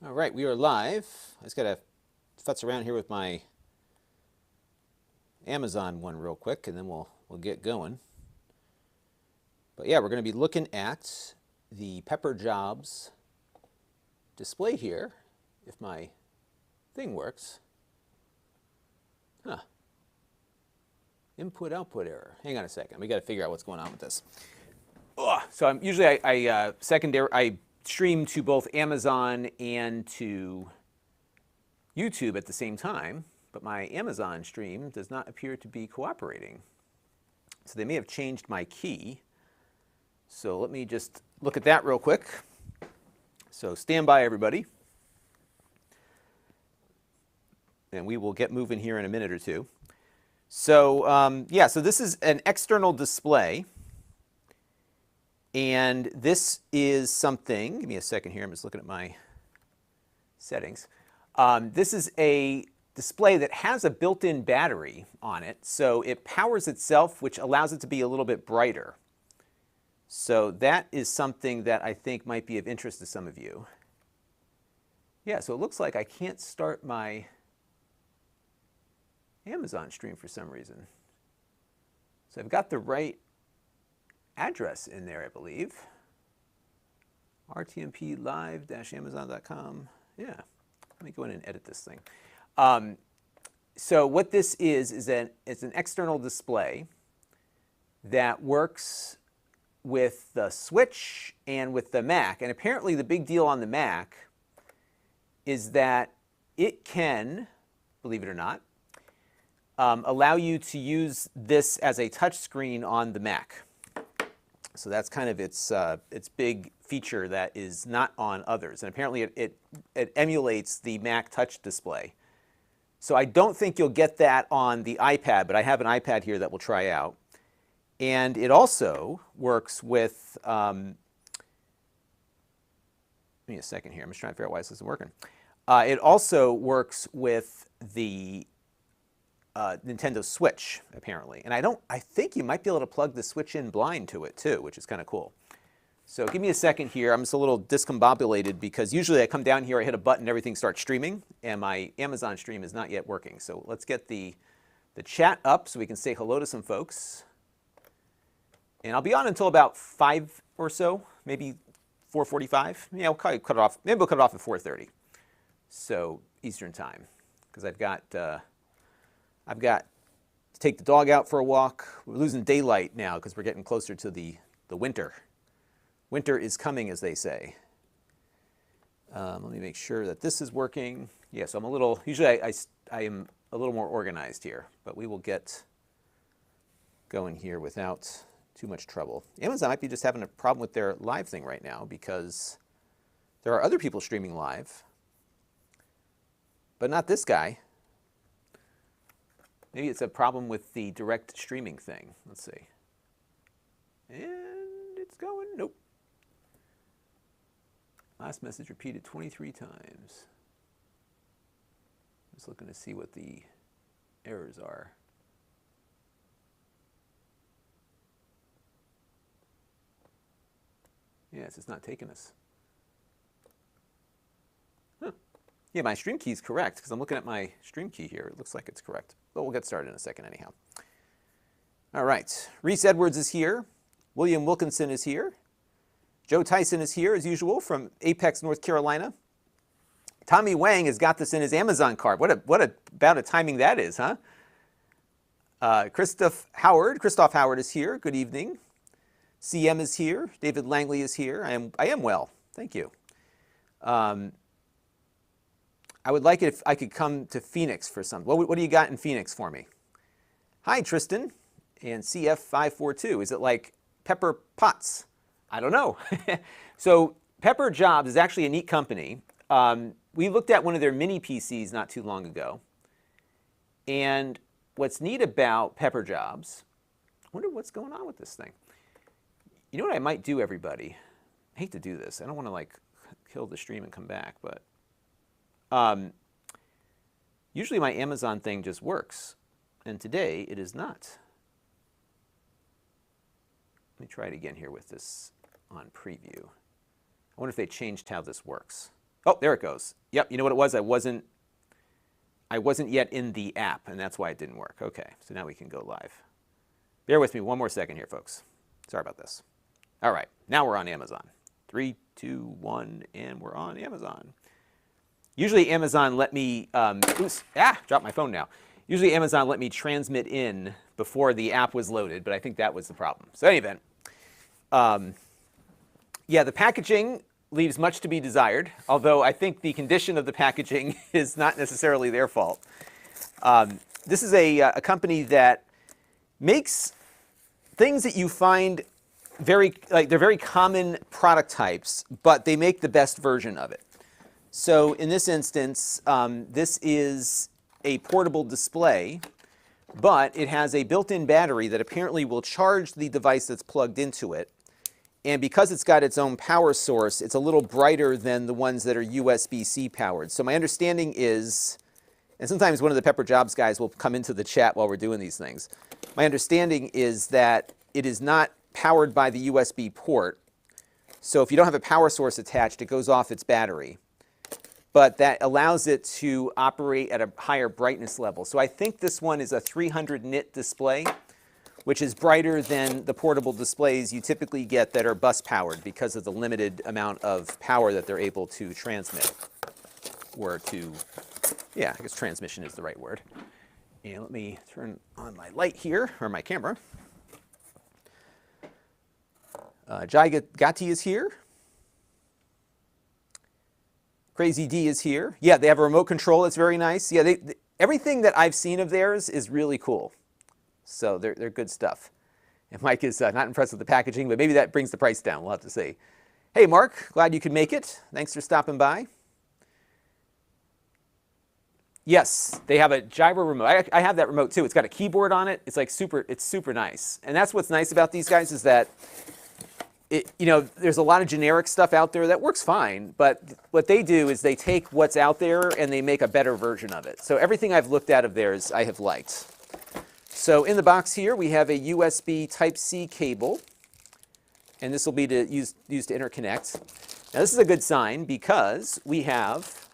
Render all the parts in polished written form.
All right, we are live. I just got to futz around here with my Amazon one real quick, and then we'll get going. But yeah, we're going to be looking at the Pepper Jobs display here, if my thing works. Huh. Input output error. Hang on a second. We got to figure out what's going on with this. Ugh. So I'm usually I stream to both Amazon and to YouTube at the same time, but my Amazon stream does not appear to be cooperating. So they may have changed my key. So let me just look at that real quick. So stand by, everybody. And we will get moving here in a minute or two. So yeah, so this is an external display. And this is something, give me a second here, I'm just looking at my settings. This is a display that has a built-in battery on it, so it powers itself, which allows it to be a little bit brighter. So that is something that I think might be of interest to some of you. Yeah, so it looks like I can't start my Amazon stream for some reason. So I've got the right address in there, I believe. RTMP live-amazon.com. Yeah, let me go in and edit this thing. So what this is that it's an external display that works with the Switch and with the Mac. And apparently the big deal on the Mac is that it can, believe it or not, allow you to use this as a touch screen on the Mac. So that's kind of its big feature that is not on others. And apparently it emulates the Mac touch display. So I don't think you'll get that on the iPad, but I have an iPad here that we'll try out. And it also works with, give me a second here, I'm just trying to figure out why this isn't working. It also works with the Nintendo Switch, apparently. And I think you might be able to plug the Switch in blind to it too, which is kind of cool. So give me a second here. I'm just a little discombobulated because usually I come down here, I hit a button, everything starts streaming, and my Amazon stream is not yet working. So let's get the chat up so we can say hello to some folks. And I'll be on until about 5 or so, maybe 4:45. Yeah, we'll cut it off. Maybe we'll cut it off at 4:30. So Eastern time, because I've got to take the dog out for a walk. We're losing daylight now because we're getting closer to the winter. Winter is coming, as they say. Let me make sure that this is working. Yeah, so I'm a little, usually I am a little more organized here, but we will get going here without too much trouble. Amazon might be just having a problem with their live thing right now because there are other people streaming live, but not this guy. Maybe it's a problem with the direct streaming thing. Let's see. And it's going. Nope. Last message repeated 23 times. Just looking to see what the errors are. Yes, it's not taking us. Huh. Yeah, my stream key is correct because I'm looking at my stream key here. It looks like it's correct. But we'll get started in a second anyhow. All right. Reese Edwards is here. William Wilkinson is here. Joe Tyson is here, as usual, from Apex, North Carolina. Tommy Wang has got this in his Amazon cart. What a bout of timing that is, huh? Christoph Howard is here. Good evening. CM is here. David Langley is here. I am well. Thank you. I would like it if I could come to Phoenix for some. What do you got in Phoenix for me? Hi, Tristan and CF542. Is it like Pepper Potts? I don't know. So Pepper Jobs is actually a neat company. We looked at one of their mini PCs not too long ago. And what's neat about Pepper Jobs, I wonder what's going on with this thing. You know what I might do, everybody? I hate to do this. I don't want to like kill the stream and come back, but usually my Amazon thing just works, and today it is not. Let me try it again here with this on preview. I wonder if they changed how this works. Oh, there it goes. Yep, you know what it was? I wasn't yet in the app, and that's why it didn't work. Okay, so now we can go live. Bear with me one more second here, folks. Sorry about this. All right, now we're on Amazon. 3, 2, 1, and we're on Amazon. Usually Amazon let me, dropped my phone now. Usually Amazon let me transmit in before the app was loaded, but I think that was the problem. So in any event, yeah, the packaging leaves much to be desired, although I think the condition of the packaging is not necessarily their fault. This is a company that makes things that you find they're very common product types, but they make the best version of it. So in this instance, this is a portable display, but it has a built-in battery that apparently will charge the device that's plugged into it. And because it's got its own power source, it's a little brighter than the ones that are USB-C powered. So my understanding is, and sometimes one of the Pepper Jobs guys will come into the chat while we're doing these things. My understanding is that it is not powered by the USB port. So if you don't have a power source attached, it goes off its battery. But that allows it to operate at a higher brightness level. So I think this one is a 300 nit display, which is brighter than the portable displays you typically get that are bus powered because of the limited amount of power that they're able to transmit. Or to, yeah, I guess transmission is the right word. And let me turn on my light here, or my camera. Jai Gatti is here. Crazy D is here. Yeah, they have a remote control that's very nice. Yeah, everything that I've seen of theirs is really cool. So they're good stuff. And Mike is not impressed with the packaging, but maybe that brings the price down. We'll have to see. Hey, Mark, glad you could make it. Thanks for stopping by. Yes, they have a gyro remote. I have that remote too. It's got a keyboard on it. It's like it's super nice. And that's what's nice about these guys is that there's a lot of generic stuff out there that works fine, but what they do is they take what's out there and they make a better version of it. So everything I've looked at of theirs, I have liked. So in the box here, we have a USB Type-C cable, and this will be used to interconnect. Now this is a good sign because we have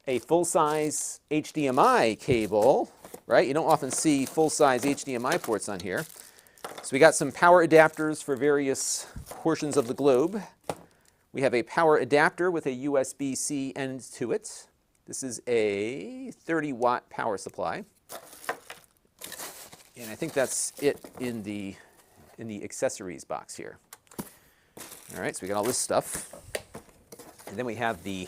a full-size HDMI cable, right? You don't often see full-size HDMI ports on here. So we got some power adapters for various portions of the globe. We have a power adapter with a USB-C end to it. This is a 30-watt power supply. And I think that's it in the accessories box here. All right, so we got all this stuff. And then we have the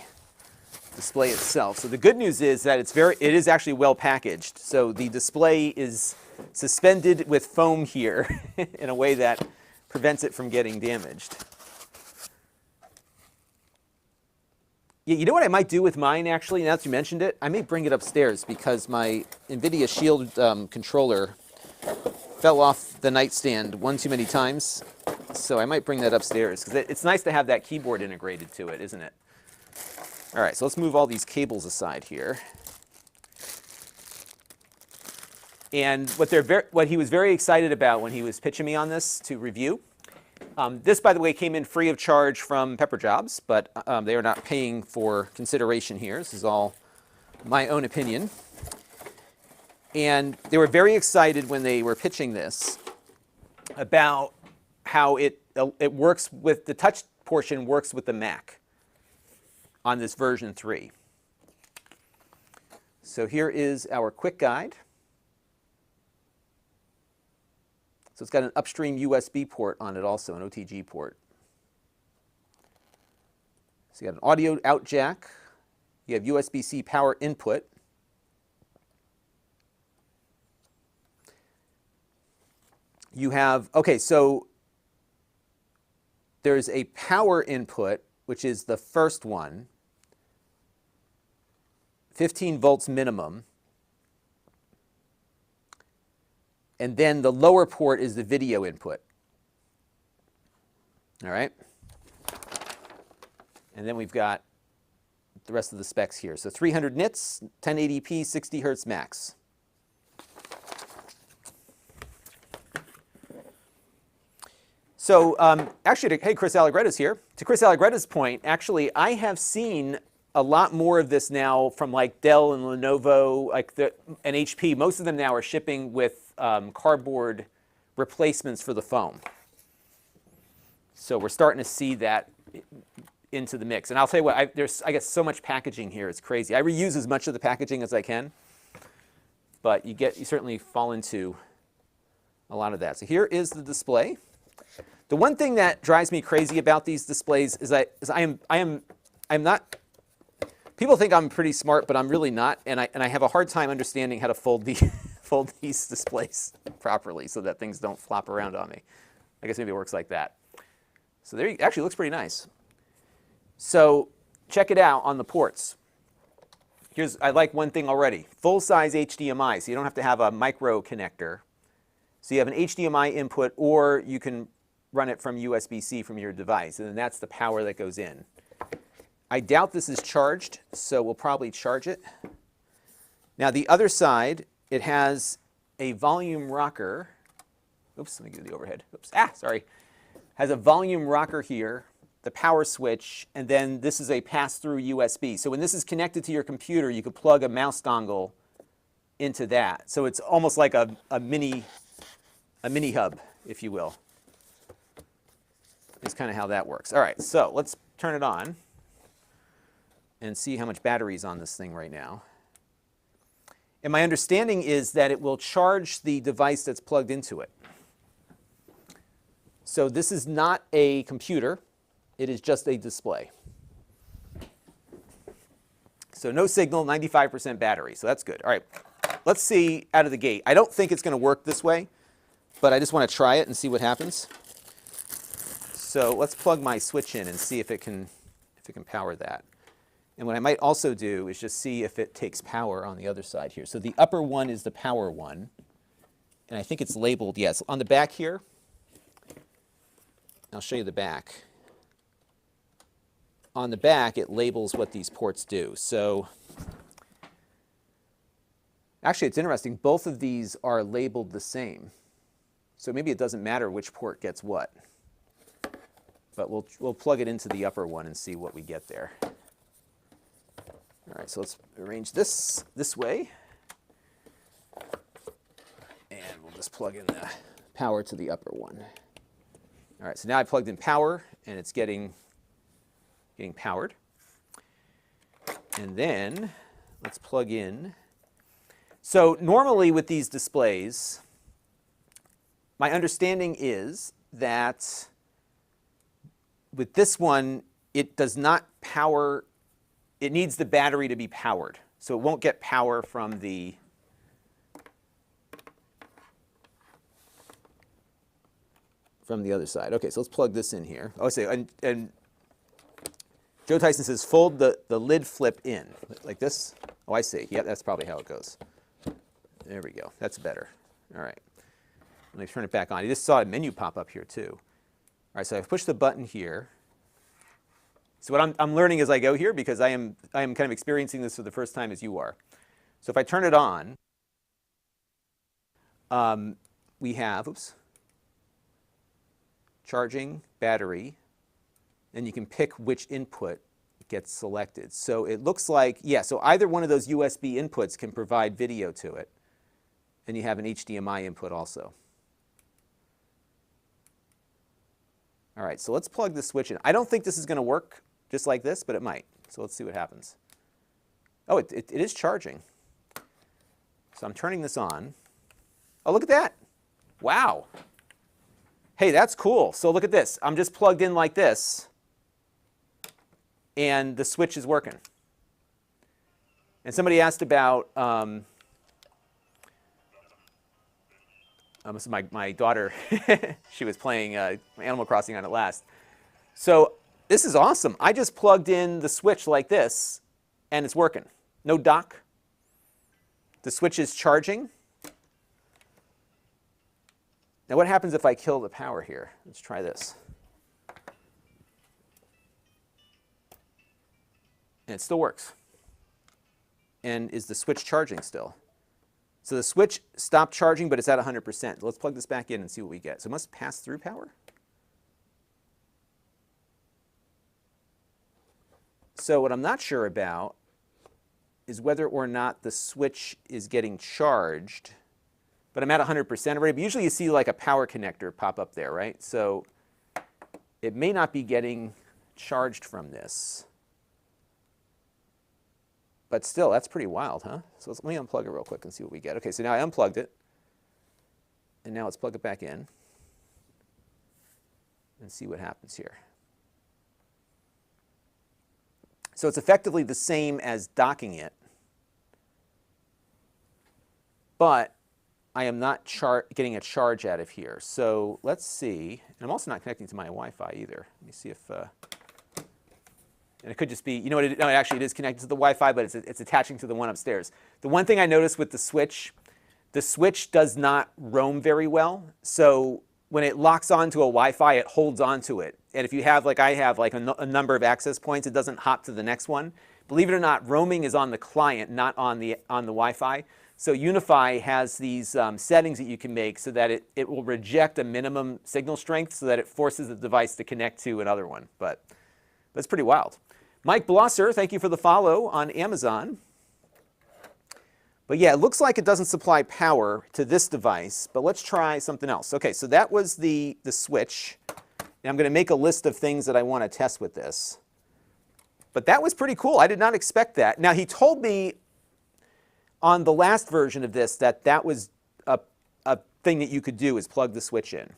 display itself. So the good news is that it is actually well packaged. So the display is suspended with foam here in a way that prevents it from getting damaged. Yeah, you know what I might do with mine actually, now that you mentioned it? I may bring it upstairs because my NVIDIA Shield controller fell off the nightstand one too many times. So I might bring that upstairs because it's nice to have that keyboard integrated to it, isn't it? All right, so let's move all these cables aside here. And what he was very excited about when he was pitching me on this to review, this, by the way, came in free of charge from Pepper Jobs, but they are not paying for consideration here. This is all my own opinion. And they were very excited when they were pitching this about how it works with, the touch portion works with the Mac on this version 3. So here is our quick guide. So it's got an upstream USB port on it also, an OTG port. So you got an audio out jack. You have USB-C power input. You have, okay, so there's a power input, which is the first one, 15 volts minimum. And then the lower port is the video input. All right? And then we've got the rest of the specs here. So 300 nits, 1080p, 60 hertz max. So actually, hey, Chris Allegretta's here. To Chris Allegretta's point, actually, I have seen a lot more of this now from like Dell and Lenovo, and HP. Most of them now are shipping with cardboard replacements for the foam. So we're starting to see that into the mix. And I'll tell you what, I get so much packaging here, it's crazy. I reuse as much of the packaging as I can, but you certainly fall into a lot of that. So here is the display. The one thing that drives me crazy about these displays is I'm not. People think I'm pretty smart, but I'm really not, and I have a hard time understanding how to fold these displays properly so that things don't flop around on me. I guess maybe it works like that. So there, actually looks pretty nice. So check it out on the ports. I like one thing already: full-size HDMI, so you don't have to have a micro connector. So you have an HDMI input, or you can run it from USB-C from your device, and then that's the power that goes in. I doubt this is charged, so we'll probably charge it. Now the other side, it has a volume rocker. Oops, let me give you the overhead. Oops, sorry. Has a volume rocker here, the power switch, and then this is a pass-through USB. So when this is connected to your computer, you could plug a mouse dongle into that. So it's almost like a mini hub, if you will. Is kind of how that works. All right, so let's turn it on and see how much battery is on this thing right now. And my understanding is that it will charge the device that's plugged into it. So this is not a computer. It is just a display. So no signal, 95% battery. So that's good. All right, let's see out of the gate. I don't think it's going to work this way, but I just want to try it and see what happens. So let's plug my switch in and see if it can power that. And what I might also do is just see if it takes power on the other side here. So the upper one is the power one, and I think it's labeled, yes, on the back here. I'll show you the back. On the back, it labels what these ports do. So actually, it's interesting. Both of these are labeled the same. So maybe it doesn't matter which port gets what. But we'll plug it into the upper one and see what we get there. All right, so let's arrange this way. And we'll just plug in the power to the upper one. All right, so now I plugged in power, and it's getting powered. And then let's plug in. So normally with these displays, my understanding is that with this one, it does not power. It needs the battery to be powered. So it won't get power from the other side. Okay, so let's plug this in here. Oh, say, and Joe Tyson says fold the lid flip in, like this. Oh, I see. Yep, that's probably how it goes. There we go. That's better. All right. Let me turn it back on. You just saw a menu pop up here too. All right, so I've pushed the button here. So what I'm learning as I go here, because I am kind of experiencing this for the first time as you are. So if I turn it on, we have, charging, battery, and you can pick which input gets selected. So it looks like, yeah, so either one of those USB inputs can provide video to it, and you have an HDMI input also. All right, so let's plug the switch in. I don't think this is going to work just like this, but it might. So let's see what happens. Oh, it is charging. So I'm turning this on. Oh, look at that. Wow. Hey, that's cool. So look at this. I'm just plugged in like this, and the switch is working. And somebody asked about, my daughter, she was playing Animal Crossing on it last. So this is awesome. I just plugged in the switch like this, and it's working. No dock. The switch is charging. Now what happens if I kill the power here? Let's try this. And it still works. And is the switch charging still? So the switch stopped charging, but it's at 100%. Let's plug this back in and see what we get. So it must pass through power. So what I'm not sure about is whether or not the switch is getting charged, but I'm at 100% already. But usually you see like a power connector pop up there, right? So it may not be getting charged from this. But still, that's pretty wild, huh? So let me unplug it real quick and see what we get. Okay, so now I unplugged it. And now let's plug it back in and see what happens here. So it's effectively the same as docking it, but I am not getting a charge out of here. So let's see. And I'm also not connecting to my Wi-Fi either. Let me see if, and it could just be, you know what, no, actually it is connected to the Wi-Fi, but it's attaching to the one upstairs. The one thing I noticed with the switch does not roam very well. So when it locks onto a Wi-Fi, it holds onto it. And if you have, like I have, like a number of access points, it doesn't hop to the next one. Believe it or not, roaming is on the client, not on the Wi-Fi. So Unify has these settings that you can make so that it will reject a minimum signal strength so that it forces the device to connect to another one. But that's pretty wild. Mike Blosser, thank you for the follow on Amazon. But yeah, it looks like it doesn't supply power to this device, but let's try something else. Okay, so that was the switch. And I'm going to make a list of things that I want to test with this. But that was pretty cool. I did not expect that. Now, he told me on the last version of this that was a thing that you could do is plug the switch in.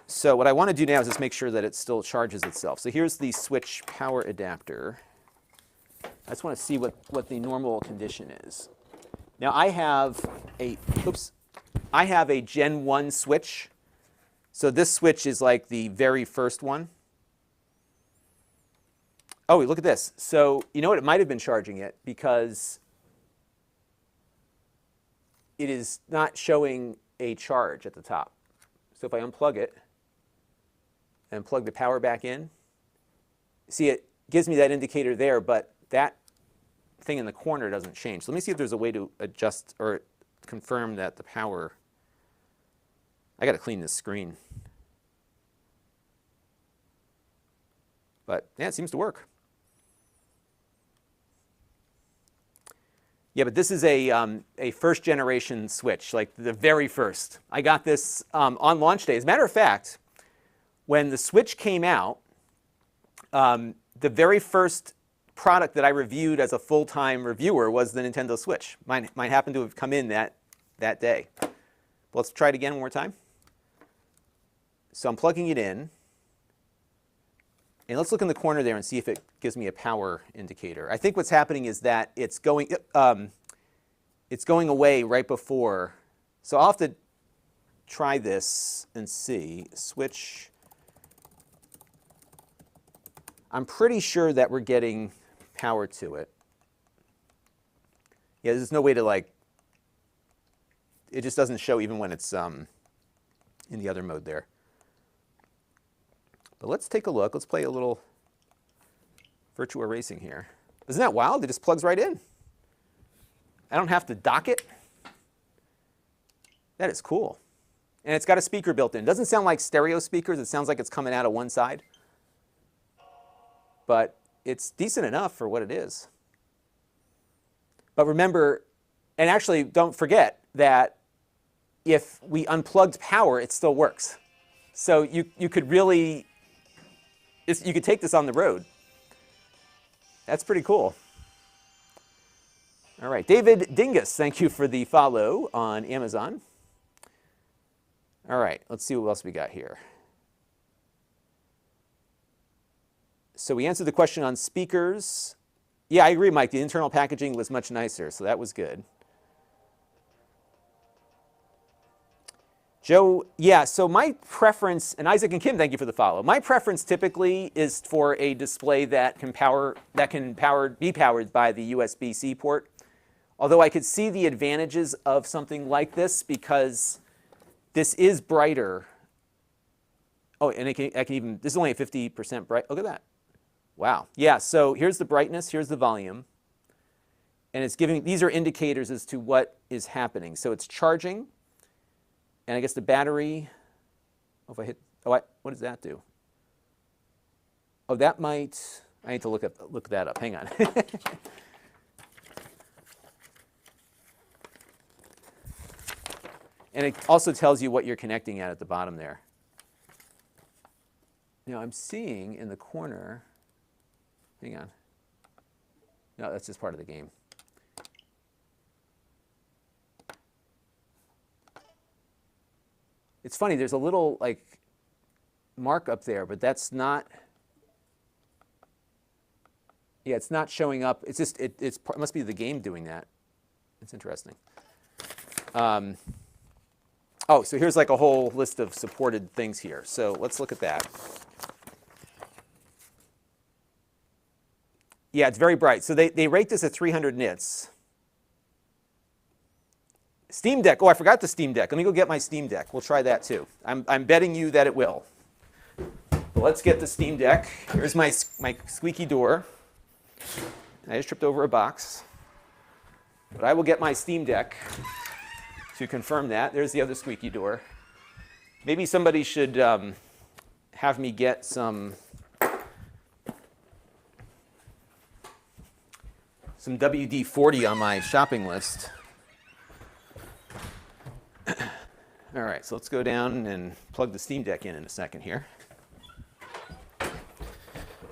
So what I want to do now is just make sure that it still charges itself. So here's the switch power adapter. I just want to see what the normal condition is. Now I have a Gen 1 switch. So this switch is like the very first one. Oh, look at this. So you know what? It might have been charging it because it is not showing a charge at the top. So if I unplug it and plug the power back in, see, it gives me that indicator there, but that thing in the corner doesn't change. So let me see if there's a way to adjust or confirm that the power. I got to clean this screen. But yeah, it seems to work. Yeah, but this is a first generation switch, like the very first. I got this on launch day. As a matter of fact, when the switch came out, the very first product that I reviewed as a full-time reviewer was the Nintendo Switch. Mine happened to have come in that day. Let's try it again one more time. So I'm plugging it in. And let's look in the corner there and see if it gives me a power indicator. I think what's happening is that it's going away right before. So I'll have to try this and see. Switch. I'm pretty sure that we're getting power to it. Yeah, there's no way to like, it just doesn't show even when it's in the other mode there. But let's take a look. Let's play a little Virtua Racing here. Isn't that wild? It just plugs right in. I don't have to dock it. That is cool. And it's got a speaker built in. It doesn't sound like stereo speakers. It sounds like it's coming out of one side. But it's decent enough for what it is. But remember, and actually don't forget that if we unplugged power, it still works. So you could really, you could take this on the road. That's pretty cool. All right, David Dingus, thank you for the follow on Amazon. All right, let's see what else we got here. So we answered the question on speakers. Yeah, I agree, Mike. The internal packaging was much nicer, so that was good. Joe, yeah, so my preference, and Isaac and Kim, thank you for the follow. My preference typically is for a display that can be powered by the USB-C port. Although I could see the advantages of something like this because this is brighter. Oh, and I can even, this is only a 50% bright. Look at that. Wow. Yeah, so here's the brightness, here's the volume. And it's giving, these are indicators as to what is happening. So it's charging. And I guess the battery, oh, if I hit, what does that do? Oh, that might, I need to look that up. Hang on. And it also tells you what you're connecting at the bottom there. Now I'm seeing in the corner, hang on. No, that's just part of the game. It's funny, there's a little like mark up there, but that's not, yeah, it's not showing up. It's just, it must be the game doing that. It's interesting. Oh, so here's like a whole list of supported things here. So let's look at that. Yeah, it's very bright. So they rate this at 300 nits. Steam Deck. Oh, I forgot the Steam Deck. Let me go get my Steam Deck. We'll try that too. I'm betting you that it will. But let's get the Steam Deck. Here's my squeaky door. I just tripped over a box. But I will get my Steam Deck to confirm that. There's the other squeaky door. Maybe somebody should have me get some WD-40 on my shopping list. All right, so let's go down and plug the Steam Deck in a second here.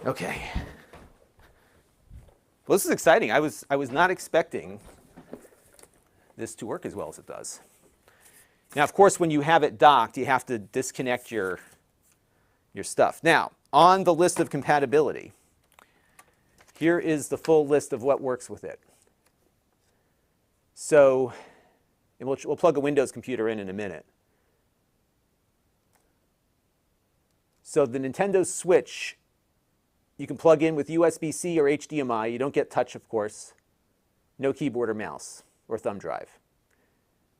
Okay. Well, this is exciting. I was not expecting this to work as well as it does. Now, of course, when you have it docked, you have to disconnect your stuff. Now, on the list of compatibility, here is the full list of what works with it. So, and we'll plug a Windows computer in a minute. So the Nintendo Switch, you can plug in with USB-C or HDMI. You don't get touch, of course. No keyboard or mouse or thumb drive.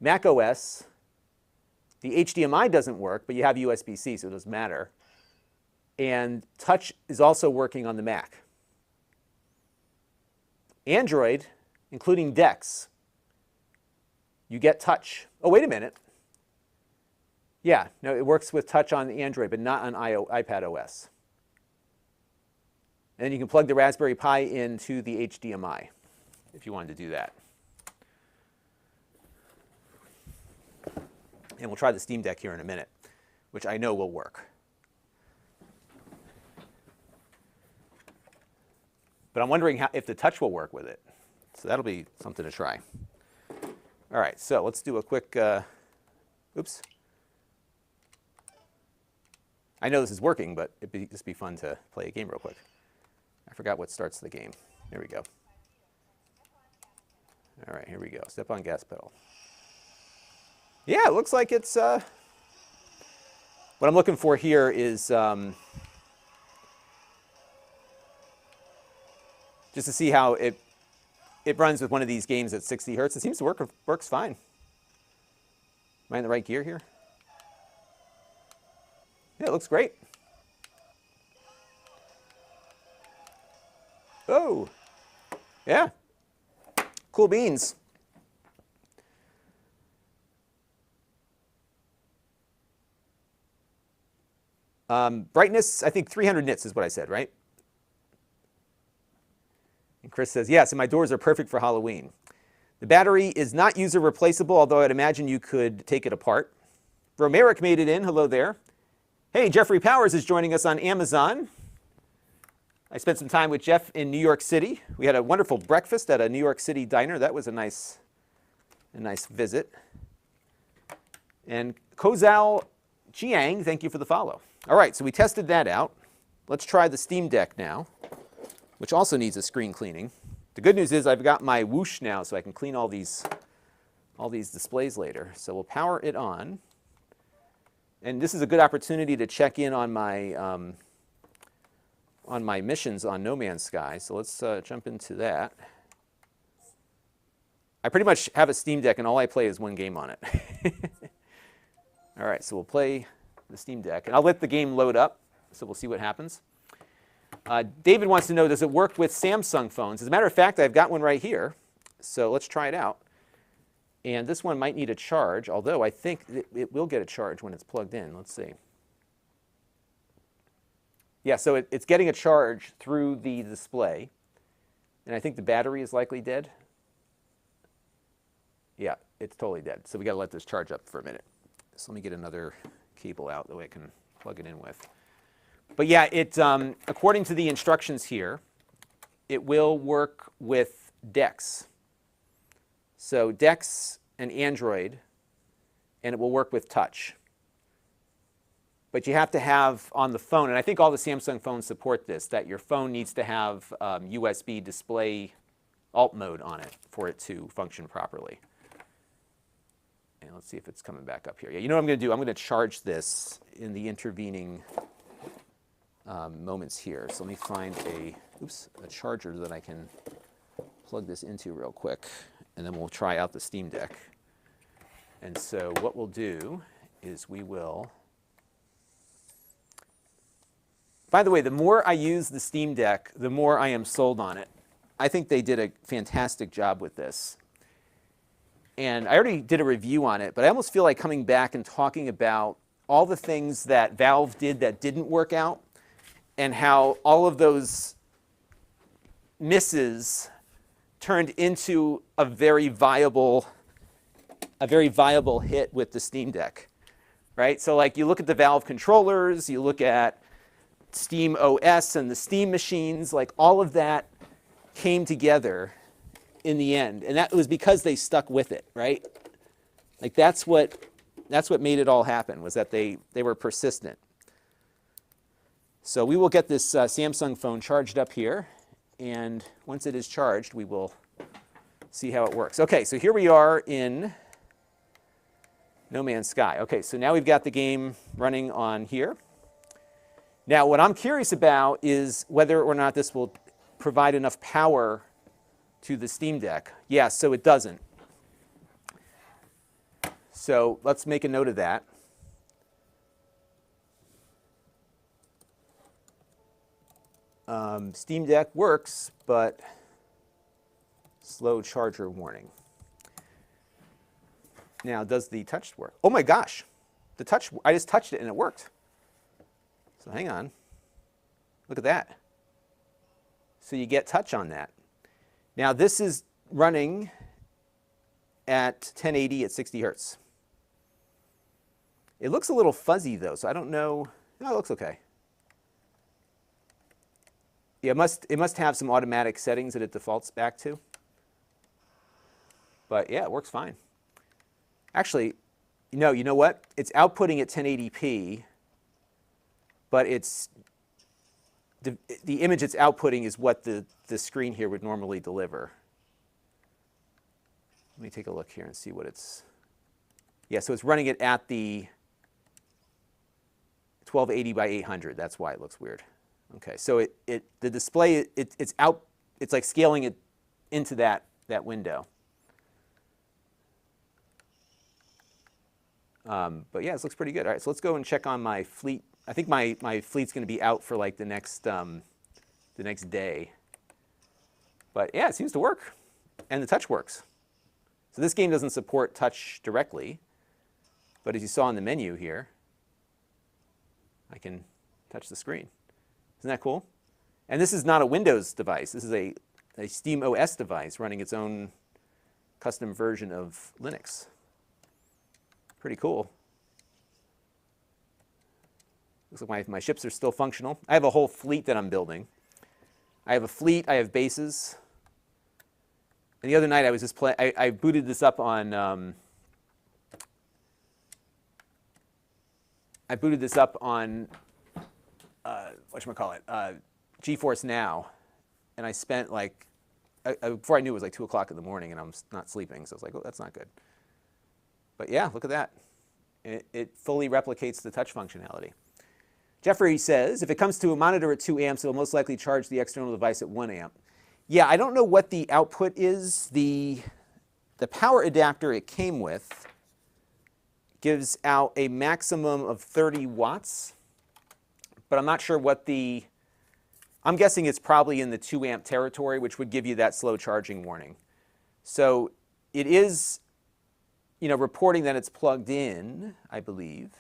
Mac OS, the HDMI doesn't work, but you have USB-C, so it doesn't matter. And touch is also working on the Mac. Android, including DeX, you get touch. Oh, wait a minute. Yeah, no, it works with touch on Android, but not on iPad OS. And then you can plug the Raspberry Pi into the HDMI if you wanted to do that. And we'll try the Steam Deck here in a minute, which I know will work. But I'm wondering if the touch will work with it. So that'll be something to try. All right, so let's do a quick, oops. I know this is working, but it'd just be fun to play a game real quick. I forgot what starts the game. There we go. All right, here we go. Step on gas pedal. Yeah, it looks like it's, what I'm looking for here is just to see how it runs with one of these games at 60 hertz. It seems to works fine. Am I in the right gear here? Yeah, it looks great. Oh, yeah. Cool beans. Brightness, I think 300 nits is what I said, right? And Chris says, yes, and my doors are perfect for Halloween. The battery is not user replaceable, although I'd imagine you could take it apart. Romeric made it in. Hello there. Hey, Jeffrey Powers is joining us on Amazon. I spent some time with Jeff in New York City. We had a wonderful breakfast at a New York City diner. That was a nice visit. And Kozal Chiang, thank you for the follow. All right, so we tested that out. Let's try the Steam Deck now, which also needs a screen cleaning. The good news is I've got my whoosh now, so I can clean all these displays later. So we'll power it on. And this is a good opportunity to check in on my missions on No Man's Sky. So let's jump into that. I pretty much have a Steam Deck, and all I play is one game on it. All right, so we'll play the Steam Deck. And I'll let the game load up, so we'll see what happens. David wants to know, does it work with Samsung phones? As a matter of fact, I've got one right here. So let's try it out. And this one might need a charge, although I think it will get a charge when it's plugged in. Let's see. Yeah, so it's getting a charge through the display. And I think the battery is likely dead. Yeah, it's totally dead. So we got to let this charge up for a minute. So let me get another cable out that way I can plug it in with. But yeah, according to the instructions here, it will work with DeX. So DeX and Android, and it will work with touch. But you have to have on the phone, and I think all the Samsung phones support this, that your phone needs to have USB display alt mode on it for it to function properly. And let's see if it's coming back up here. Yeah, you know what I'm going to do? I'm going to charge this in the intervening moments here. So let me find a charger that I can plug this into real quick, and then we'll try out the Steam Deck. And so what we'll do is we will... By the way, the more I use the Steam Deck, the more I am sold on it. I think they did a fantastic job with this. And I already did a review on it, but I almost feel like coming back and talking about all the things that Valve did that didn't work out, and how all of those misses turned into a very viable hit with the Steam Deck, right? So like you look at the Valve controllers, you look at Steam OS and the Steam machines, like all of that came together in the end, and that was because they stuck with it, right? Like that's what made it all happen, was that they were persistent. So we will get this Samsung phone charged up here, and once it is charged, we will see how it works. Okay, so here we are in No Man's Sky. Okay, so now we've got the game running on here. Now, what I'm curious about is whether or not this will provide enough power to the Steam Deck. Yeah, so it doesn't. So let's make a note of that. Steam Deck works, but slow charger warning. Now, does the touch work? Oh my gosh, the touch, I just touched it and it worked. So hang on, look at that. So you get touch on that. Now this is running at 1080 at 60 hertz. It looks a little fuzzy though, so I don't know. No, it looks okay. Yeah, it must have some automatic settings that it defaults back to. But yeah, it works fine. Actually, you know what? It's outputting at 1080p, but the image it's outputting is what the screen here would normally deliver. Let me take a look here and see what it's... Yeah, so it's running it at the 1280 by 800. That's why it looks weird. Okay, so the display, it's like scaling it into that window. But yeah, this looks pretty good. All right, so let's go and check on my fleet. I think my fleet's going to be out for like the next day. But yeah, it seems to work, and the touch works. So this game doesn't support touch directly, but as you saw in the menu here, I can touch the screen. Isn't that cool? And this is not a Windows device. This is a Steam OS device running its own custom version of Linux. Pretty cool. Looks like my ships are still functional. I have a whole fleet that I'm building. I have a fleet, I have bases. And the other night I was just playing, I booted this up on, GeForce Now. And I spent like, before I knew it was like 2 o'clock in the morning and I'm not sleeping. So I was like, oh, that's not good. But yeah, look at that. It fully replicates the touch functionality. Jeffrey says, if it comes to a monitor at 2 amps, it will most likely charge the external device at 1 amp. Yeah, I don't know what the output is. The power adapter it came with gives out a maximum of 30 watts, but I'm not sure what I'm guessing it's probably in the 2 amp territory, which would give you that slow charging warning. So it is, reporting that it's plugged in, I believe.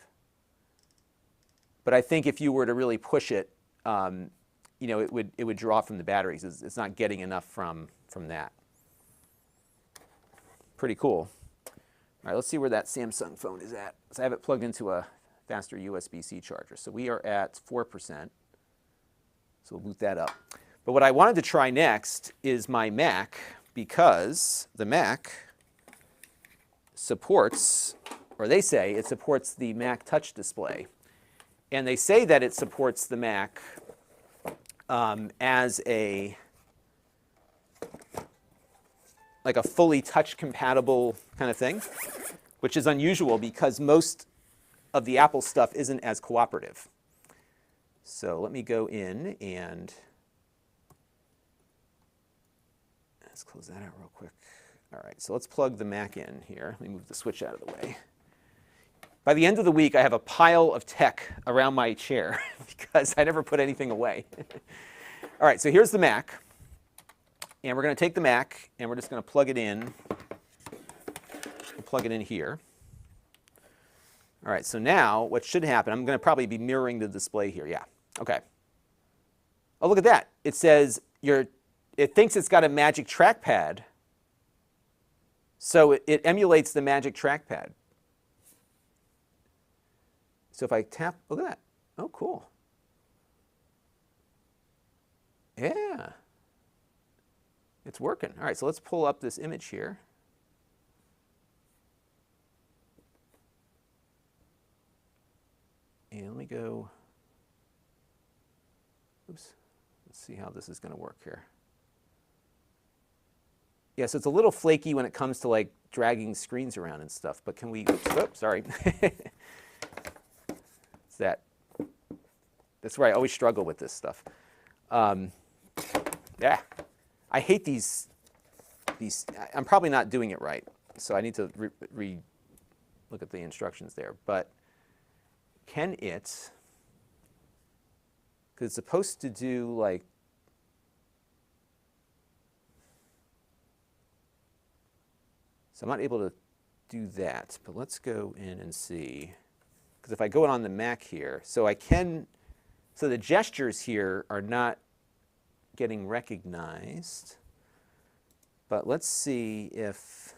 But I think if you were to really push it, you know, it would draw from the batteries. It's not getting enough from that. Pretty cool. All right, let's see where that Samsung phone is at. So I have it plugged into a faster USB-C charger. So we are at 4%. So we'll boot that up. But what I wanted to try next is my Mac, because the Mac supports, or they say it supports the Mac touch display. And they say that it supports the Mac as a like a fully touch compatible kind of thing, which is unusual because most of the Apple stuff isn't as cooperative. So let me go in and let's close that out real quick. All right, so let's plug the Mac in here. Let me move the switch out of the way. By the end of the week, I have a pile of tech around my chair because I never put anything away. All right, so here's the Mac. And we're going to take the Mac, and we're just going to plug it in. We'll plug it in here. All right, so now what should happen, I'm going to probably be mirroring the display here. Yeah, OK. Oh, look at that. It says it thinks it's got a Magic Trackpad. So it emulates the Magic Trackpad. So if I tap, look at that. Oh, cool. Yeah. It's working. All right, so let's pull up this image here. And let me go, oops, let's see how this is going to work here. Yeah, so it's a little flaky when it comes to like dragging screens around and stuff, but can we, oops, sorry. It's that's where I always struggle with this stuff. Yeah. I hate these, I'm probably not doing it right, so I need to look at the instructions there. But can it, because it's supposed to do like, so I'm not able to do that, but let's go in and see. Because if I go on the Mac here, so I can, so the gestures here are not getting recognized, but let's see if,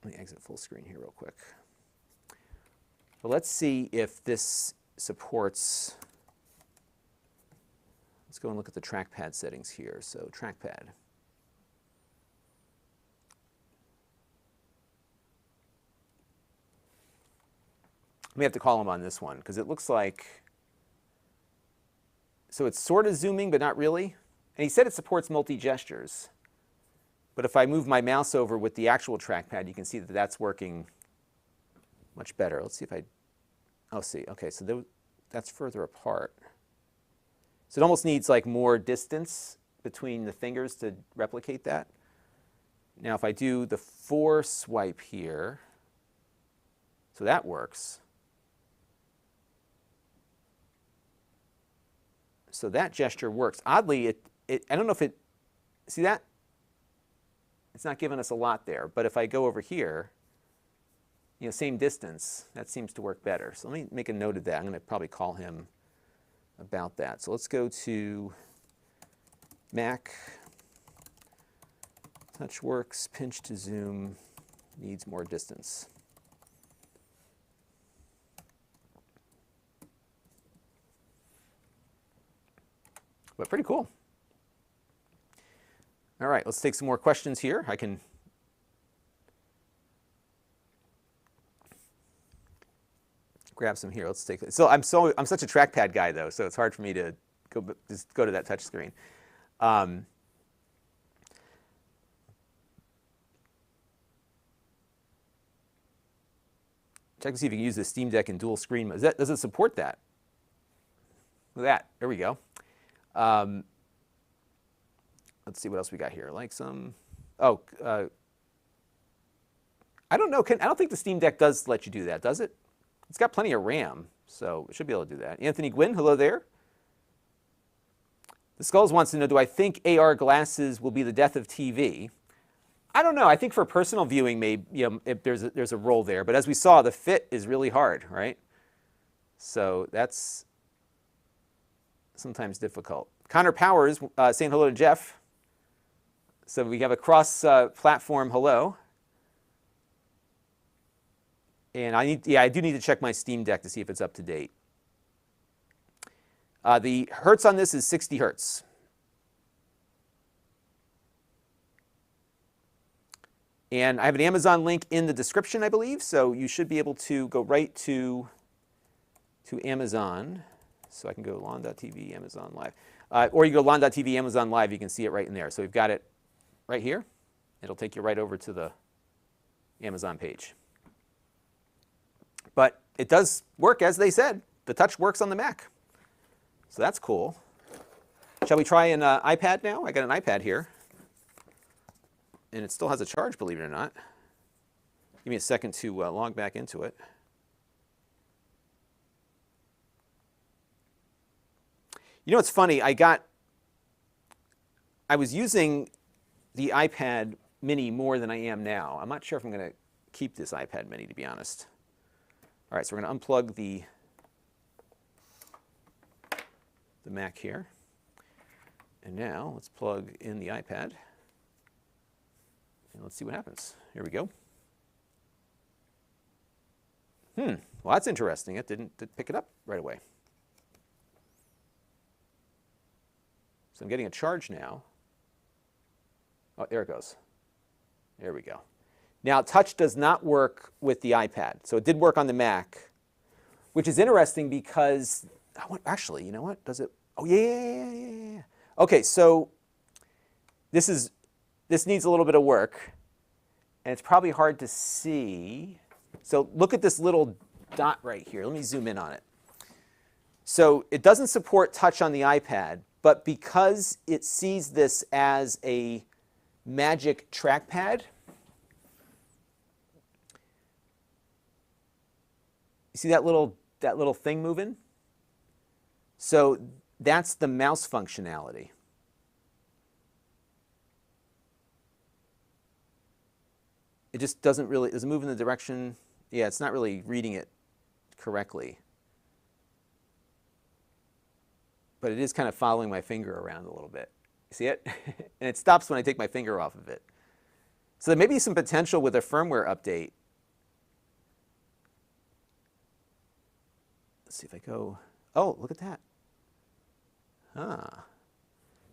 let me exit full screen here real quick. But let's see if this supports, let's go and look at the trackpad settings here. So trackpad. We have to call him on this one because it looks like, so it's sort of zooming, but not really. And he said it supports multi-gestures. But if I move my mouse over with the actual trackpad, you can see that that's working much better. Let's see if oh, see, OK, so that's further apart. So it almost needs like more distance between the fingers to replicate that. Now, if I do the 4 swipe here, so that works. So that gesture works. Oddly, I don't know if see that? It's not giving us a lot there. But if I go over here, you know, same distance, that seems to work better. So let me make a note of that. I'm going to probably call him about that. So let's go to Mac, TouchWorks, pinch to zoom, needs more distance. But pretty cool. All right, let's take some more questions here. I can grab some here. Let's take. So I'm such a trackpad guy though, so it's hard for me to just go to that touch screen. Check to see if you can use the Steam Deck in dual screen mode. Does it support that? Look at that. There we go. Let's see what else we got here. Like some, I don't know. I don't think the Steam Deck does let you do that, does it? It's got plenty of RAM, so it should be able to do that. Anthony Gwynn, hello there. The Skulls wants to know, do I think AR glasses will be the death of TV? I don't know. I think for personal viewing, maybe, you know, if there's a role there. But as we saw, the fit is really hard, right? So that's sometimes difficult. Connor Powers saying hello to Jeff. So we have a cross-platform hello. And I do need to check my Steam Deck to see if it's up to date. The hertz on this is 60 hertz. And I have an Amazon link in the description, I believe, so you should be able to go right to Amazon. So I can go Lon.TV, Amazon Live. Or you go Lon.TV, Amazon Live, you can see it right in there. So we've got it right here. It'll take you right over to the Amazon page. But it does work, as they said. The touch works on the Mac. So that's cool. Shall we try an iPad now? I got an iPad here. And it still has a charge, believe it or not. Give me a second to log back into it. You know what's funny? I was using the iPad mini more than I am now. I'm not sure if I'm going to keep this iPad mini, to be honest. All right, so we're going to unplug the Mac here. And now let's plug in the iPad. And let's see what happens. Here we go. Well, that's interesting. It didn't pick it up right away. So I'm getting a charge now. Oh, there it goes. There we go. Now, touch does not work with the iPad. So it did work on the Mac, which is interesting because, actually, you know what? Does it? Oh, yeah. Okay, so this needs a little bit of work, and it's probably hard to see. So look at this little dot right here. Let me zoom in on it. So it doesn't support touch on the iPad, but because it sees this as a Magic trackpad, you see that little thing moving? So that's the mouse functionality. It just doesn't move in the direction. Yeah, it's not really reading it correctly. But it is kind of following my finger around a little bit. You see it? And it stops when I take my finger off of it. So there may be some potential with a firmware update. Let's see if I go, oh, look at that.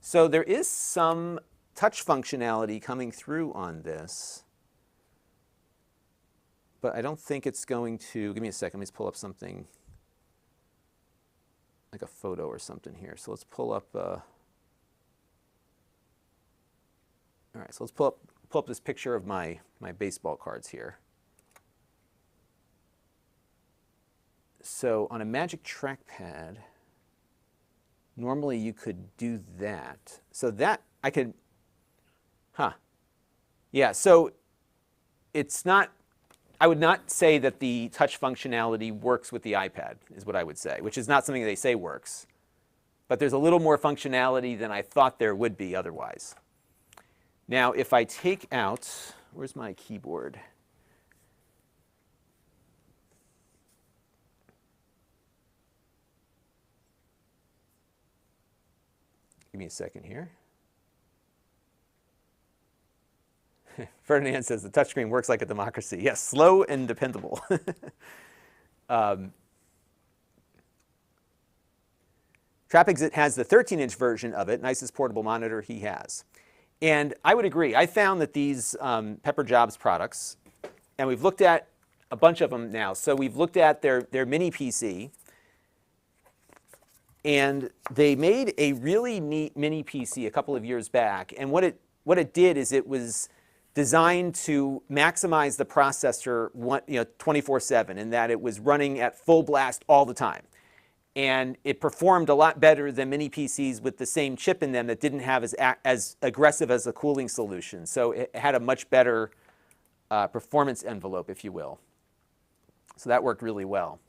So there is some touch functionality coming through on this. But I don't think it's going to, give me a second, let me pull up something like a photo or something here. So let's pull up, all right, so let's pull up this picture of my baseball cards here. So on a Magic trackpad, normally you could do that. So that I could, yeah, so it's not, I would not say that the touch functionality works with the iPad, is what I would say, which is not something they say works. But there's a little more functionality than I thought there would be otherwise. Now, if I take out, where's my keyboard? Give me a second here. Ferdinand says the touchscreen works like a democracy. Yes, slow and dependable. TrapExit has the 13-inch version of it, nicest portable monitor he has. And I would agree. I found that these Pepper Jobs products, and we've looked at a bunch of them now. So we've looked at their mini PC, and they made a really neat mini PC a couple of years back. And what it did is it was designed to maximize the processor 24/7, in that it was running at full blast all the time. And it performed a lot better than mini PCs with the same chip in them that didn't have as aggressive as a cooling solution. So it had a much better performance envelope, if you will. So that worked really well.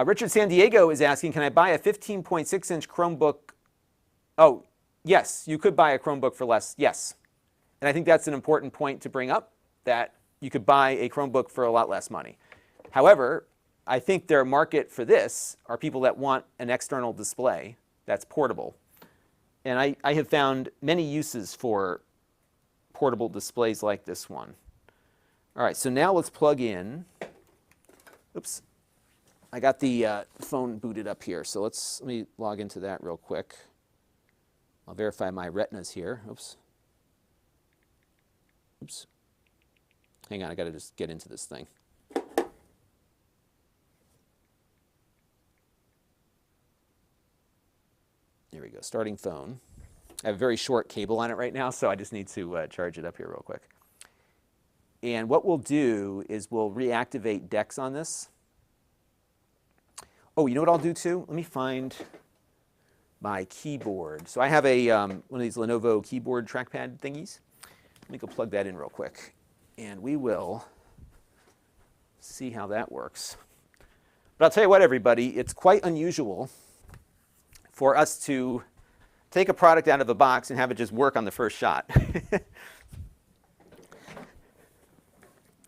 Richard San Diego is asking, can I buy a 15.6-inch Chromebook? Oh, yes, you could buy a Chromebook for less, yes. And I think that's an important point to bring up, that you could buy a Chromebook for a lot less money. However, I think their market for this are people that want an external display that's portable. And I have found many uses for portable displays like this one. All right, so now let's plug in. Oops. I got the phone booted up here, so let me log into that real quick. I'll verify my retinas here. Oops. Oops. Hang on, I got to just get into this thing. There we go, starting phone. I have a very short cable on it right now, so I just need to charge it up here real quick. And what we'll do is we'll reactivate DeX on this. Oh, you know what I'll do too? Let me find my keyboard. So I have a one of these Lenovo keyboard trackpad thingies. Let me go plug that in real quick, and we will see how that works. But I'll tell you what, everybody, it's quite unusual for us to take a product out of a box and have it just work on the first shot.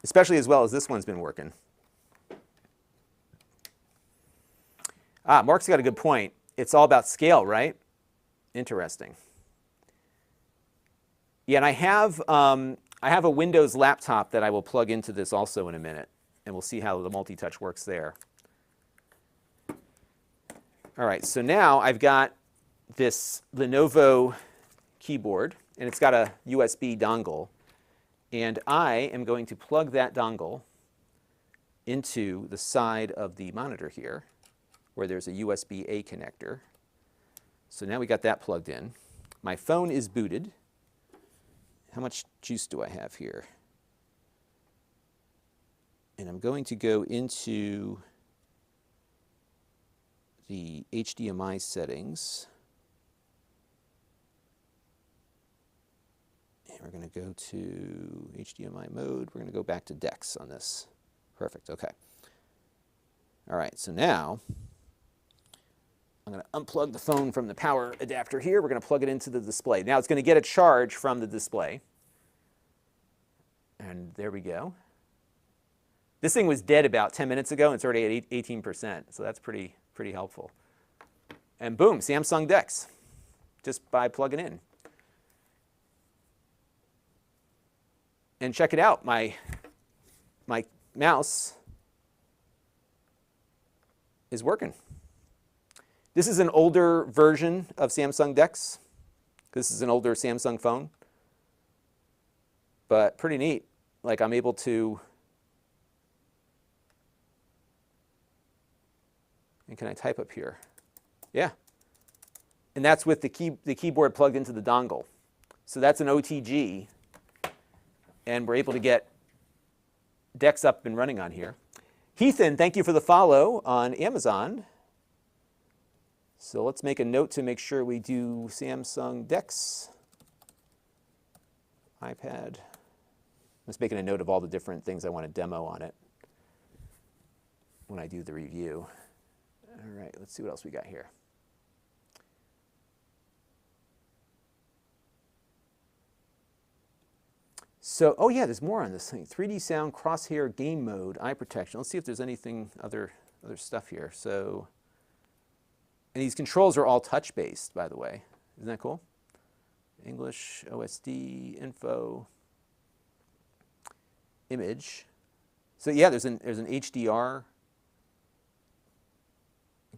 Especially as well as this one's been working. Mark's got a good point. It's all about scale, right? Interesting. Yeah, and I have a Windows laptop that I will plug into this also in a minute, and we'll see how the multi-touch works there. All right, so now I've got this Lenovo keyboard, and it's got a USB dongle, and I am going to plug that dongle into the side of the monitor here, where there's a USB-A connector. So now we got that plugged in. My phone is booted. How much juice do I have here? And I'm going to go into the HDMI settings. And we're going to go to HDMI mode. We're going to go back to DeX on this. Perfect, okay. All right, so now I'm going to unplug the phone from the power adapter here. We're going to plug it into the display. Now it's going to get a charge from the display. And there we go. This thing was dead about 10 minutes ago, and it's already at 18%. So that's pretty helpful. And boom, Samsung DeX, just by plugging in. And check it out, my mouse is working. This is an older version of Samsung DeX. This is an older Samsung phone, but pretty neat. Like, I'm able to, and can I type up here? Yeah. And that's with the keyboard plugged into the dongle. So that's an OTG, and we're able to get DeX up and running on here. Heathen, thank you for the follow on Amazon. So let's make a note to make sure we do Samsung DeX, iPad. I'm just making a note of all the different things I want to demo on it when I do the review. All right, let's see what else we got here. So, oh yeah, there's more on this thing. 3D sound, crosshair, game mode, eye protection. Let's see if there's anything other stuff here. So, and these controls are all touch-based, by the way. Isn't that cool? English, OSD, info, image. So yeah, there's an HDR.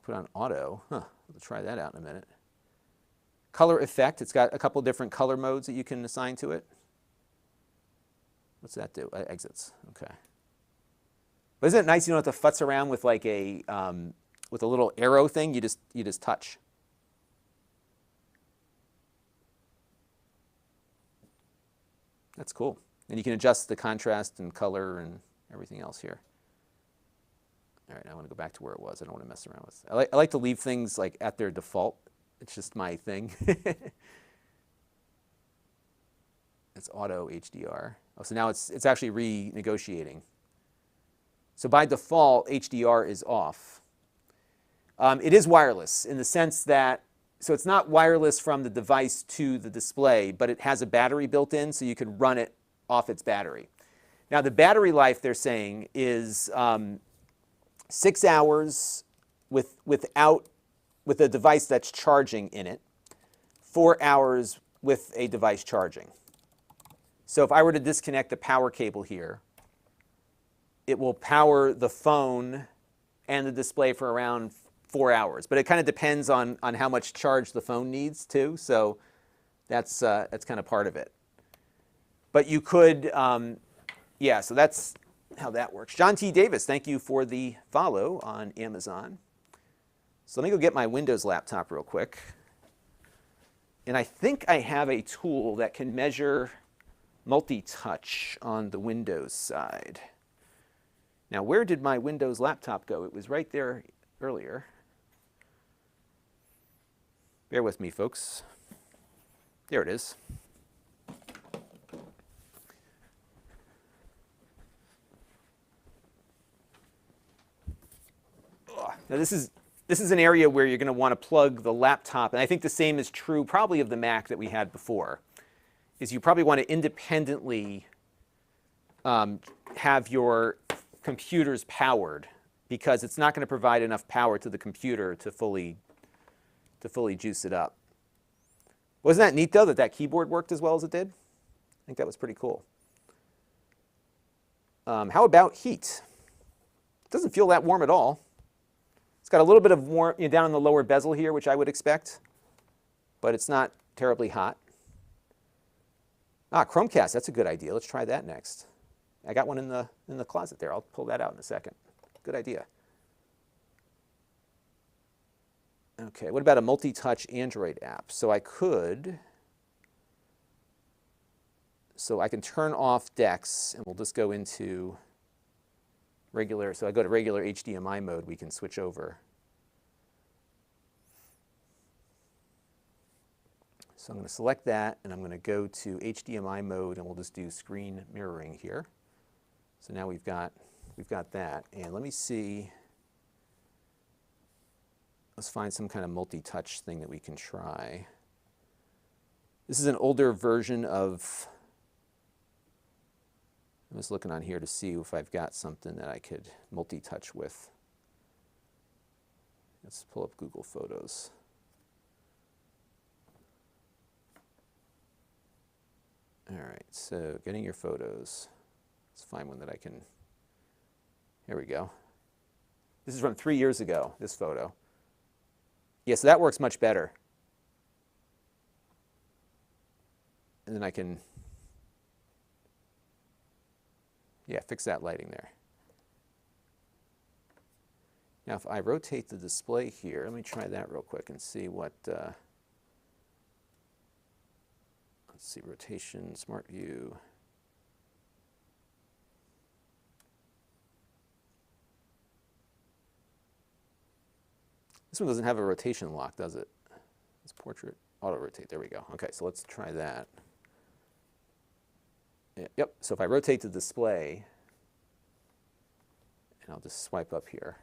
Put on auto. Huh, we'll try that out in a minute. Color effect. It's got a couple different color modes that you can assign to it. What's that do? Exits. Okay. But isn't it nice you don't have to futz around with like a with a little arrow thing? You just touch. That's cool. And you can adjust the contrast and color and everything else here. All right, I want to go back to where it was. I don't want to mess around with. I like to leave things like at their default. It's just my thing. It's auto HDR. Oh, so now it's actually renegotiating. So by default, HDR is off. It is wireless in the sense that, so it's not wireless from the device to the display, but it has a battery built in, so you can run it off its battery. Now the battery life, they're saying, is 6 hours with a device that's charging in it, 4 hours with a device charging. So if I were to disconnect the power cable here, it will power the phone and the display for around 4 hours. But it kind of depends on how much charge the phone needs too. So that's kind of part of it. But you could, yeah, so that's how that works. John T. Davis, thank you for the follow on Amazon. So let me go get my Windows laptop real quick. And I think I have a tool that can measure multi-touch on the Windows side. Now, where did my Windows laptop go? It was right there earlier. Bear with me, folks. There it is. Now, this is an area where you're going to want to plug the laptop, and I think the same is true probably of the Mac that we had before, is you probably want to independently have your computers powered, because it's not going to provide enough power to the computer to fully juice it up. Wasn't that neat, though, that keyboard worked as well as it did? I think that was pretty cool. How about heat? It doesn't feel that warm at all. It's got a little bit of warm down in the lower bezel here, which I would expect, but it's not terribly hot. Chromecast, that's a good idea. Let's try that next. I got one in the closet there. I'll pull that out in a second. Good idea. Okay, what about a multi-touch Android app? So I can turn off DeX, and we'll just go into regular. So I go to regular HDMI mode, we can switch over. So I'm going to select that, and I'm going to go to HDMI mode, and we'll just do screen mirroring here. So now we've got that, and let me see. Let's find some kind of multi-touch thing that we can try. This is an older version of. I'm just looking on here to see if I've got something that I could multi-touch with. Let's pull up Google Photos. All right, so getting your photos. Let's find one that I can. Here we go. This is from 3 years ago, this photo. Yeah, so that works much better. And then I can, yeah, fix that lighting there. Now, if I rotate the display here, let me try that real quick and see what, let's see, rotation, smart view. This one doesn't have a rotation lock, does it? It's portrait, auto rotate, there we go. Okay, so let's try that. Yep, so if I rotate the display, and I'll just swipe up here.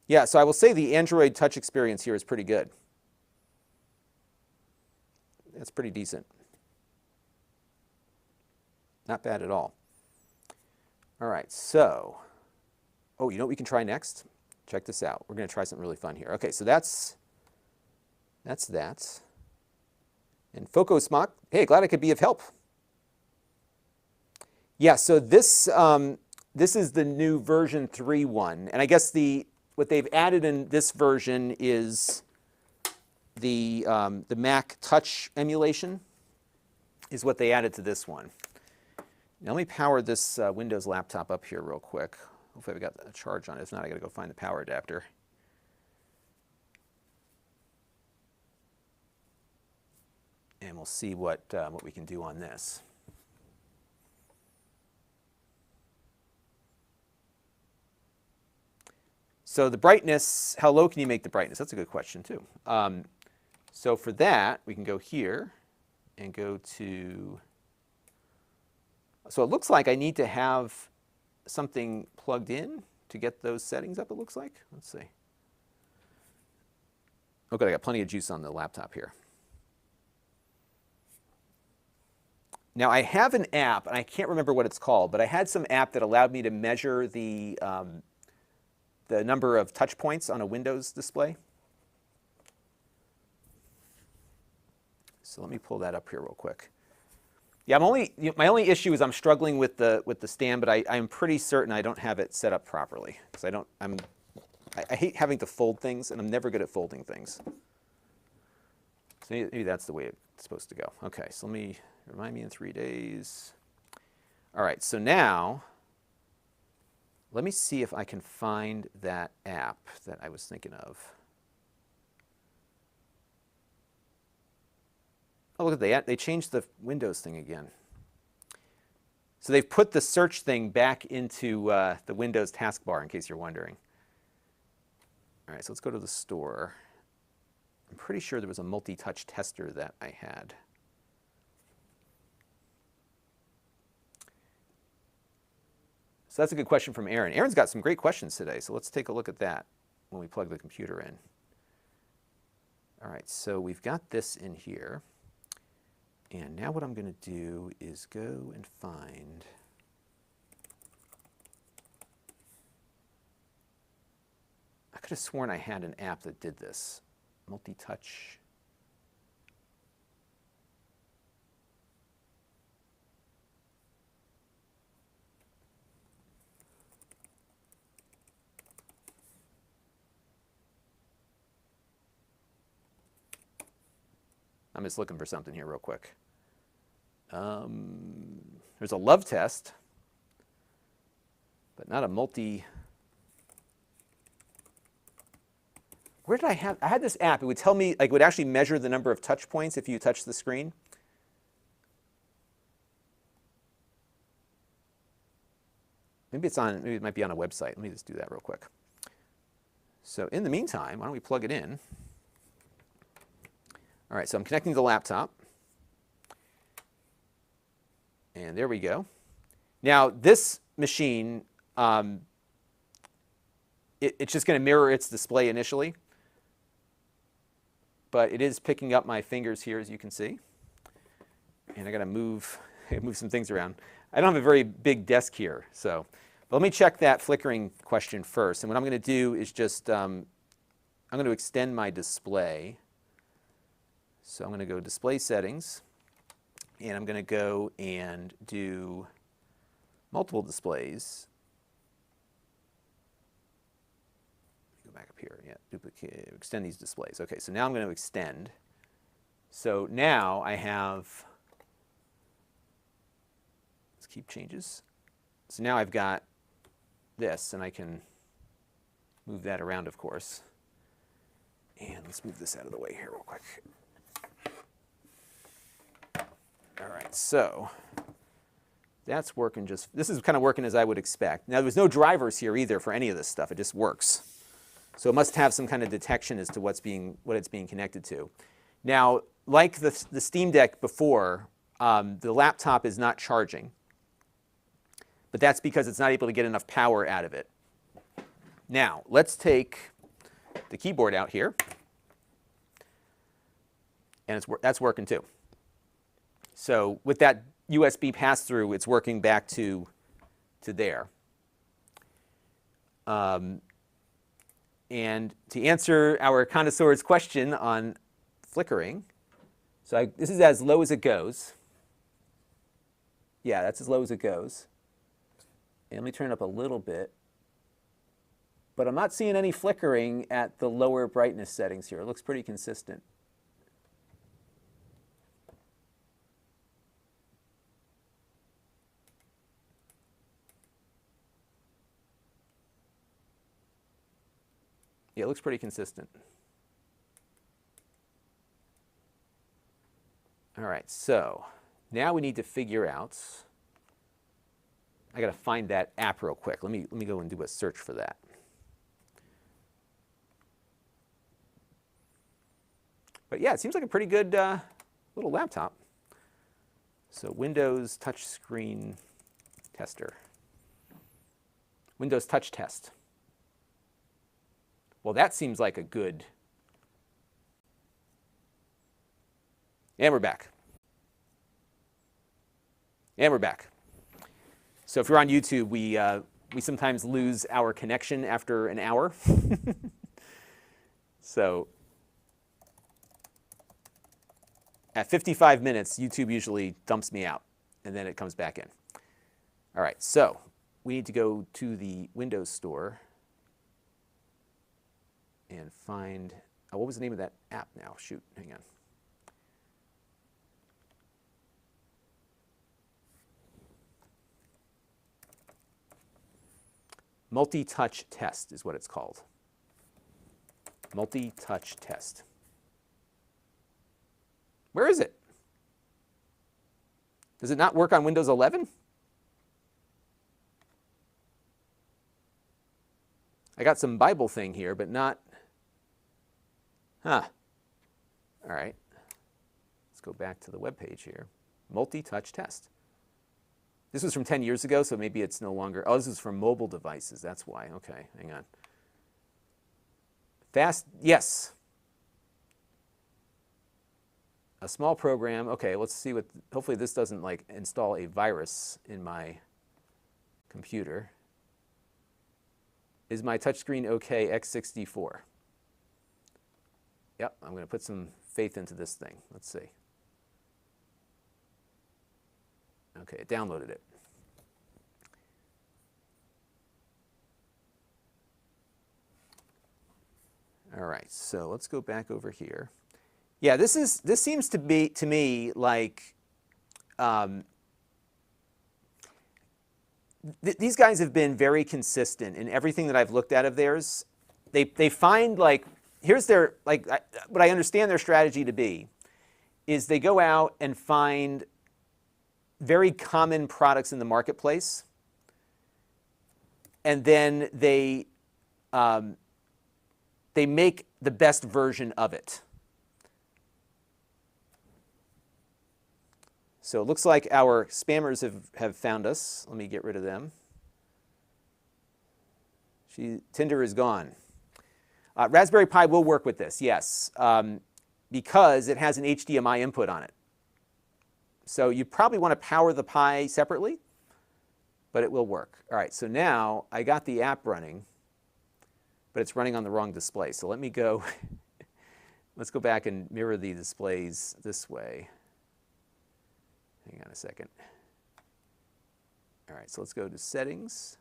Yeah, so I will say the Android touch experience here is pretty good. That's pretty decent. Not bad at all. All right, so, oh, you know what we can try next? Check this out. We're going to try something really fun here. Okay, so that's that. And Focosmock, hey, glad I could be of help. Yeah, so this is the new version 3 one, and I guess what they've added in this version is the Mac Touch emulation is what they added to this one. Now let me power this Windows laptop up here real quick. Hopefully I've got a charge on it. If not, I got to go find the power adapter. And we'll see what we can do on this. So the brightness, how low can you make the brightness? That's a good question too. So for that, we can go here and go to, so it looks like I need to have something plugged in to get those settings up, it looks like. Let's see. Okay, I got plenty of juice on the laptop here. Now I have an app, and I can't remember what it's called, but I had some app that allowed me to measure the number of touch points on a Windows display. So let me pull that up here real quick. Yeah, my only issue is I'm struggling with the stand, but I'm pretty certain I don't have it set up properly because I hate having to fold things, and I'm never good at folding things. So maybe that's the way it's supposed to go. Okay, so let me remind me in 3 days. All right, so now let me see if I can find that app that I was thinking of. Oh, look at that. They changed the Windows thing again. So they've put the search thing back into the Windows taskbar, in case you're wondering. All right, so let's go to the store. I'm pretty sure there was a multi-touch tester that I had. So that's a good question from Aaron. Aaron's got some great questions today, so let's take a look at that when we plug the computer in. All right, so we've got this in here. And now what I'm going to do is go and find I could have sworn I had an app that did this. Multi-touch. I'm just looking for something here real quick. There's a love test, but not a multi. Where did I had this app? It would tell me, like, it would actually measure the number of touch points if you touch the screen. Maybe it might be on a website. Let me just do that real quick. So in the meantime, why don't we plug it in? All right, so I'm connecting to the laptop. And there we go. Now, this machine, it's just going to mirror its display initially. But it is picking up my fingers here, as you can see. And I got to move some things around. I don't have a very big desk here, so. But let me check that flickering question first. And what I'm going to do is just, I'm going to extend my display. So I'm going to go Display Settings, and I'm going to go and do multiple displays. Go back up here. Yeah, duplicate, extend these displays. Okay, so now I'm going to extend. So now I have, let's keep changes. So now I've got this, and I can move that around, of course. And let's move this out of the way here real quick. All right, so that's working this is kind of working as I would expect. Now, there's no drivers here either for any of this stuff. It just works. So it must have some kind of detection as to what it's being connected to. Now, like the Steam Deck before, the laptop is not charging. But that's because it's not able to get enough power out of it. Now, let's take the keyboard out here. And that's working too. So with that USB pass-through, it's working back to there. And to answer our connoisseur's question on flickering, so this is as low as it goes. Yeah, that's as low as it goes. And let me turn it up a little bit. But I'm not seeing any flickering at the lower brightness settings here. It looks pretty consistent. Yeah, it looks pretty consistent. All right, so now we need to figure out, I got to find that app real quick. Let me go and do a search for that. But yeah, it seems like a pretty good little laptop. So Windows Touchscreen Tester. Windows Touch Test. Well, that seems like a good. And we're back. And we're back. So if you're on YouTube, we sometimes lose our connection after an hour. So at 55 minutes, YouTube usually dumps me out, and then it comes back in. All right, so we need to go to the Windows Store and find, oh, what was the name of that app now? Shoot, hang on. Multi-touch test is what it's called. Multi-touch test. Where is it? Does it not work on Windows 11? I got some Bible thing here, but not, huh. All right. Let's go back to the web page here. Multi-touch test. This was from 10 years ago, so maybe it's no longer. Oh, this is from mobile devices. That's why. Okay, hang on. Fast, yes. A small program. Okay, let's see what, hopefully this doesn't like install a virus in my computer. Is my touchscreen okay, x64? Yep, I'm going to put some faith into this thing. Let's see. Okay, it downloaded it. All right, so let's go back over here. Yeah, this seems to be, to me, like these guys have been very consistent in everything that I've looked at of theirs. They find, like, here's their, like, what I understand their strategy to be is they go out and find very common products in the marketplace, and then they make the best version of it. So it looks like our spammers have found us. Let me get rid of them. Tinder is gone. Raspberry Pi will work with this, yes, because it has an HDMI input on it. So you probably want to power the Pi separately, but it will work. All right, so now I got the app running, but it's running on the wrong display. So let me go, let's go back and mirror the displays this way. Hang on a second. All right, so let's go to settings.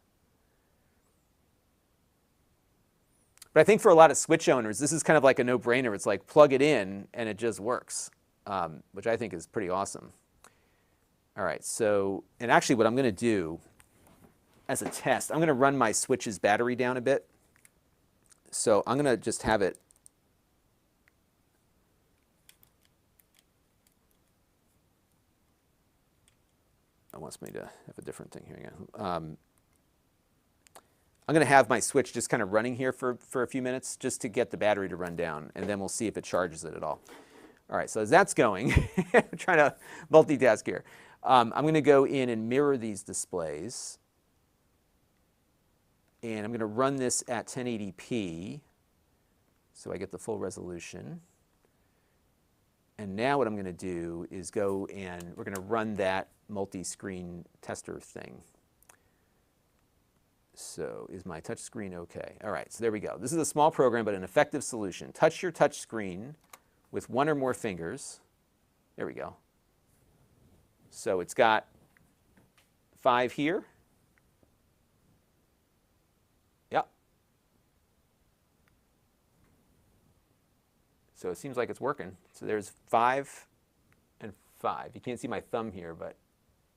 But I think for a lot of Switch owners, this is kind of like a no-brainer. It's like plug it in and it just works, which I think is pretty awesome. All right, so, and actually what I'm going to do as a test, I'm going to run my Switch's battery down a bit. So I'm going to just have it. It wants me to have a different thing here again. I'm going to have my Switch just kind of running here for a few minutes just to get the battery to run down, and then we'll see if it charges it at all. All right, so as that's going, I'm trying to multitask here. I'm going to go in and mirror these displays, and I'm going to run this at 1080p so I get the full resolution. And now what I'm going to do is go and we're going to run that multi-screen tester thing. So is my touch screen okay? All right, so there we go. This is a small program, but an effective solution. Touch your touch screen with one or more fingers. There we go. So it's got 5 here. Yep. So it seems like it's working. So there's 5 and 5. You can't see my thumb here, but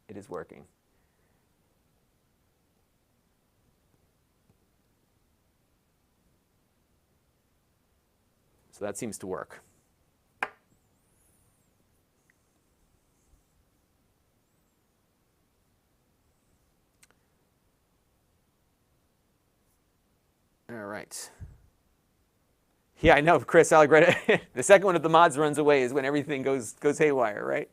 it is working. So that seems to work. All right. Yeah, I know, Chris Allegretta. The second one of the mods runs away is when everything goes haywire, right?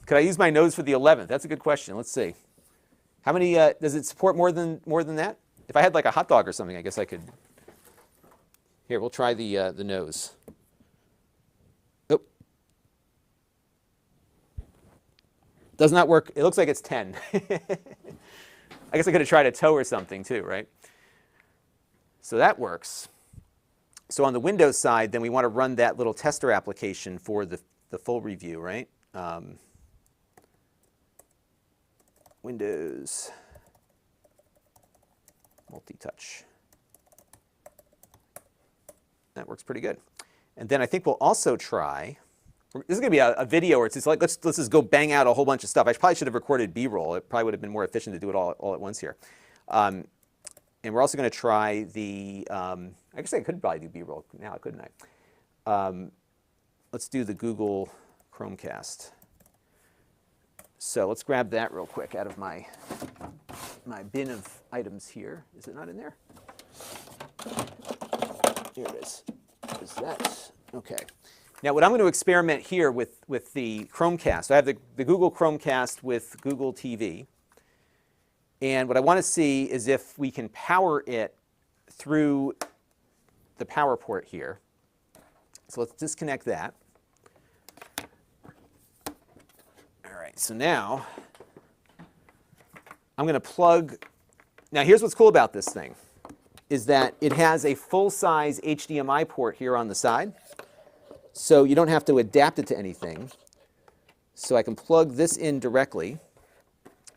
Could I use my nose for the 11th? That's a good question. Let's see. How many, does it support more than that? If I had like a hot dog or something, I guess I could. Here, we'll try the nose. Oh. Does not work. It looks like it's 10. I guess I could have tried a toe or something too, right? So that works. So on the Windows side, then we want to run that little tester application for the full review, right? Windows multi-touch. That works pretty good. And then I think we'll also try, this is going to be a video where it's just like, let's just go bang out a whole bunch of stuff. I probably should have recorded B-roll. It probably would have been more efficient to do it all at once here. And we're also going to try the, I guess I could probably do B-roll now, couldn't I? Let's do the Google Chromecast. So let's grab that real quick out of my bin of items here. Is it not in there? Here it is. Is that? Okay. Now what I'm going to experiment here with the Chromecast. I have the Google Chromecast with Google TV. And what I want to see is if we can power it through the power port here. So let's disconnect that. All right, so now I'm going to plug. Now here's what's cool about this thing, is that it has a full-size HDMI port here on the side. So you don't have to adapt it to anything. So I can plug this in directly.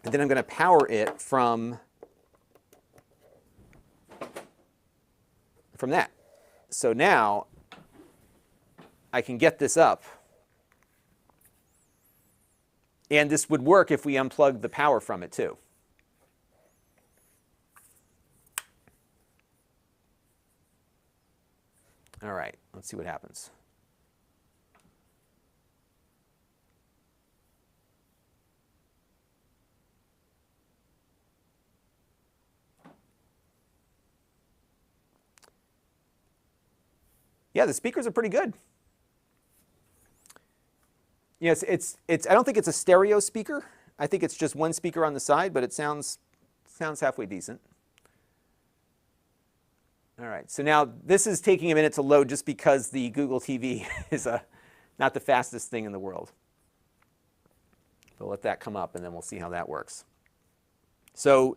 And then I'm going to power it from that. So now I can get this up. And this would work if we unplugged the power from it too. All right, let's see what happens. Yeah, the speakers are pretty good. Yes, I don't think it's a stereo speaker. I think it's just one speaker on the side, but it sounds halfway decent. All right, so now this is taking a minute to load just because the Google TV is not the fastest thing in the world. We'll let that come up and then we'll see how that works. So,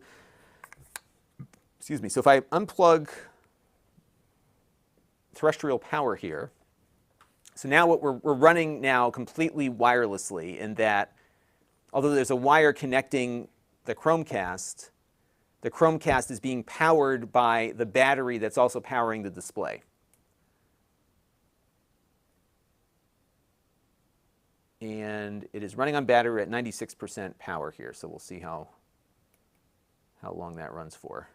excuse me, so if I unplug terrestrial power here, so now what we're running now completely wirelessly, in that although there's a wire connecting the Chromecast is being powered by the battery that's also powering the display. And it is running on battery at 96% power here, so we'll see how long that runs for.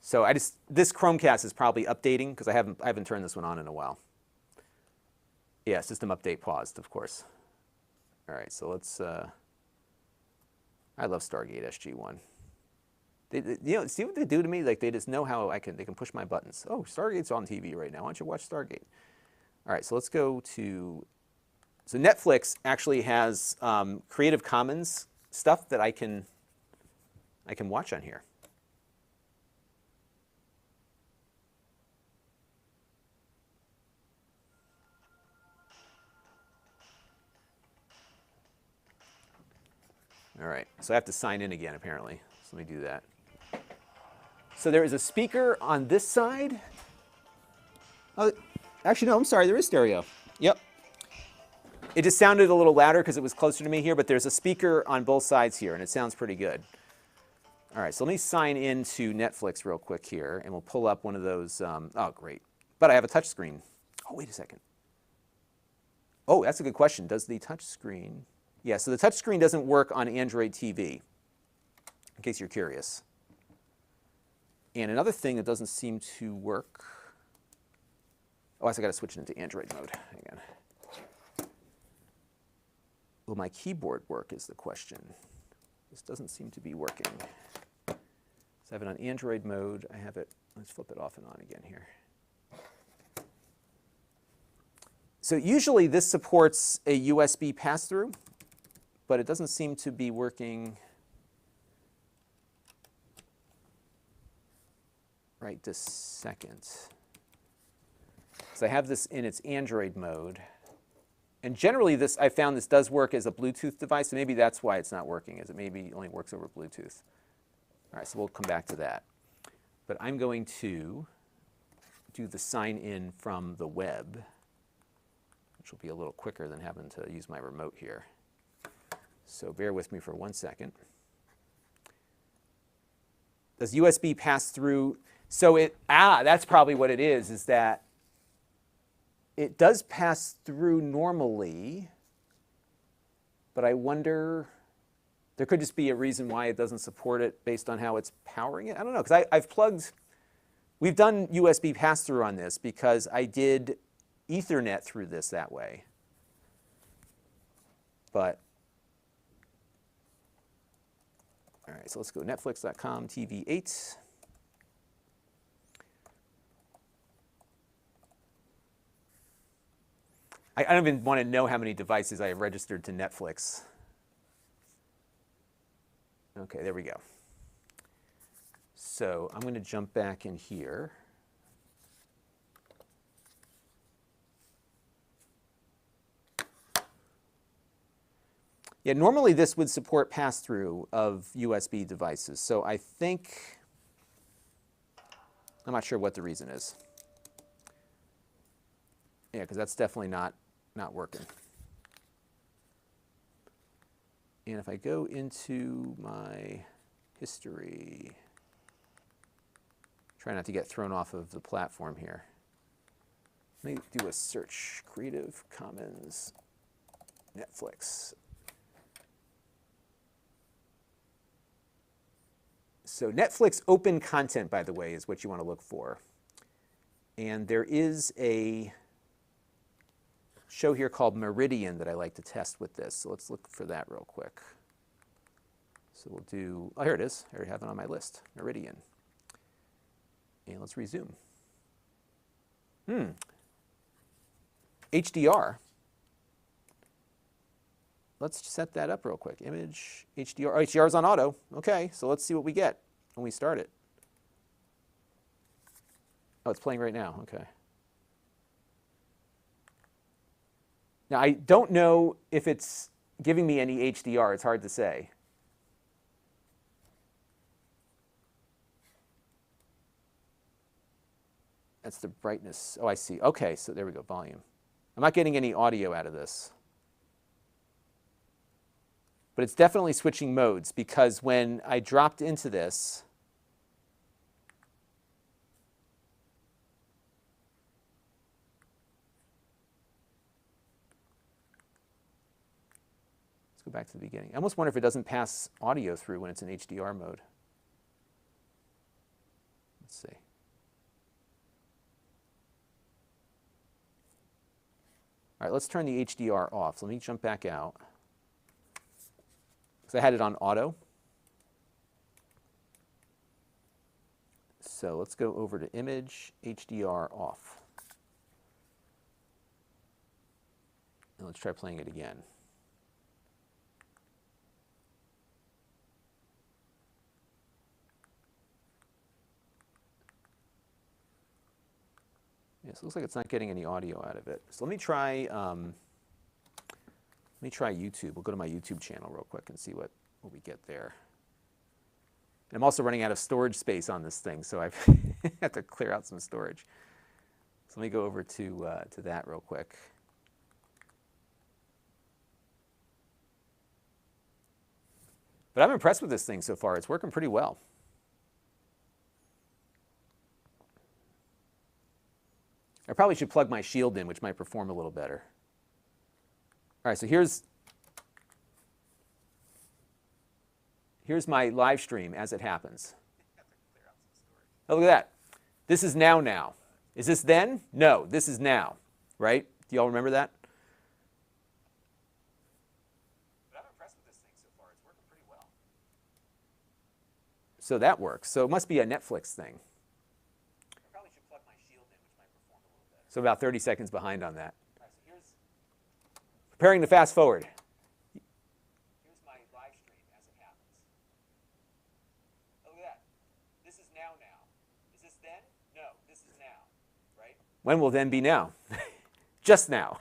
So this Chromecast is probably updating because I haven't turned this one on in a while. Yeah, system update paused, of course. All right, so let's. I love Stargate SG-1. See what they do to me? Like, they just know how they can push my buttons. Oh, Stargate's on TV right now. Why don't you watch Stargate? All right, so let's go to. So Netflix actually has Creative Commons stuff that I can watch on here. All right, so I have to sign in again, apparently. So let me do that. So there is a speaker on this side. Oh, actually, no, I'm sorry, there is stereo. Yep. It just sounded a little louder because it was closer to me here, but there's a speaker on both sides here, and it sounds pretty good. All right, so let me sign into Netflix real quick here, and we'll pull up one of those. Oh, great. But I have a touch screen. Oh, wait a second. Oh, that's a good question. Does the touch screen... Yeah, so the touch screen doesn't work on Android TV, in case you're curious. And another thing that doesn't seem to work... Oh, I got to switch it into Android mode. Hang on. Will my keyboard work is the question. This doesn't seem to be working. So I have it on Android mode. I have it... Let's flip it off and on again here. So usually this supports a USB pass-through, but it doesn't seem to be working right this second. because I have this in its Android mode. And generally, I found this does work as a Bluetooth device, so maybe that's why it's not working, is it maybe only works over Bluetooth. All right, so we'll come back to that. But I'm going to do the sign in from the web, which will be a little quicker than having to use my remote here. So bear with me for 1 second. Does USB pass through? So that's probably what it is that it does pass through normally, but I wonder, there could just be a reason why it doesn't support it based on how it's powering it. I don't know, because we've done USB pass-through on this because I did Ethernet through this that way. But, all right, so let's go Netflix.com, TV8. I don't even want to know how many devices I have registered to Netflix. Okay, there we go. So I'm going to jump back in here. Yeah, normally this would support pass-through of USB devices. So I think, I'm not sure what the reason is. Yeah, because that's definitely not working. And if I go into my history, try not to get thrown off of the platform here. Let me do a search, Creative Commons, Netflix. So Netflix open content, by the way, is what you want to look for. And there is a show here called Meridian that I like to test with this. So let's look for that real quick. So we'll do, oh, here it is. I already have it on my list, Meridian. And let's resume. HDR. Let's set that up real quick. Image, HDR. Oh, HDR is on auto. Okay, so let's see what we get when we start it. Oh, it's playing right now. Okay. Now, I don't know if it's giving me any HDR. It's hard to say. That's the brightness. Oh, I see. Okay, so there we go, volume. I'm not getting any audio out of this. But it's definitely switching modes, because when I dropped into this, let's go back to the beginning. I almost wonder if it doesn't pass audio through when it's in HDR mode. Let's see. All right, let's turn the HDR off. So let me jump back out. Because I had it on auto. So let's go over to Image, HDR off. And let's try playing it again. Yes, it looks like it's not getting any audio out of it. So let me try YouTube. We'll go to my YouTube channel real quick and see what we get there. And I'm also running out of storage space on this thing, so I have to clear out some storage. So let me go over to that real quick. But I'm impressed with this thing so far. It's working pretty well. I probably should plug my Shield in, which might perform a little better. All right, so here's my live stream as it happens. Oh, look at that. This is now. Is this then? No, this is now, right? Do you all remember that? But I'm impressed with this thing so far. It's working pretty well. So that works. So it must be a Netflix thing. So about 30 seconds behind on that. All right, so here's preparing to fast forward. Here's my live stream as it happens. Oh, look at that. This is now. Is this then? No, this is now, right? When will then be now? Just now.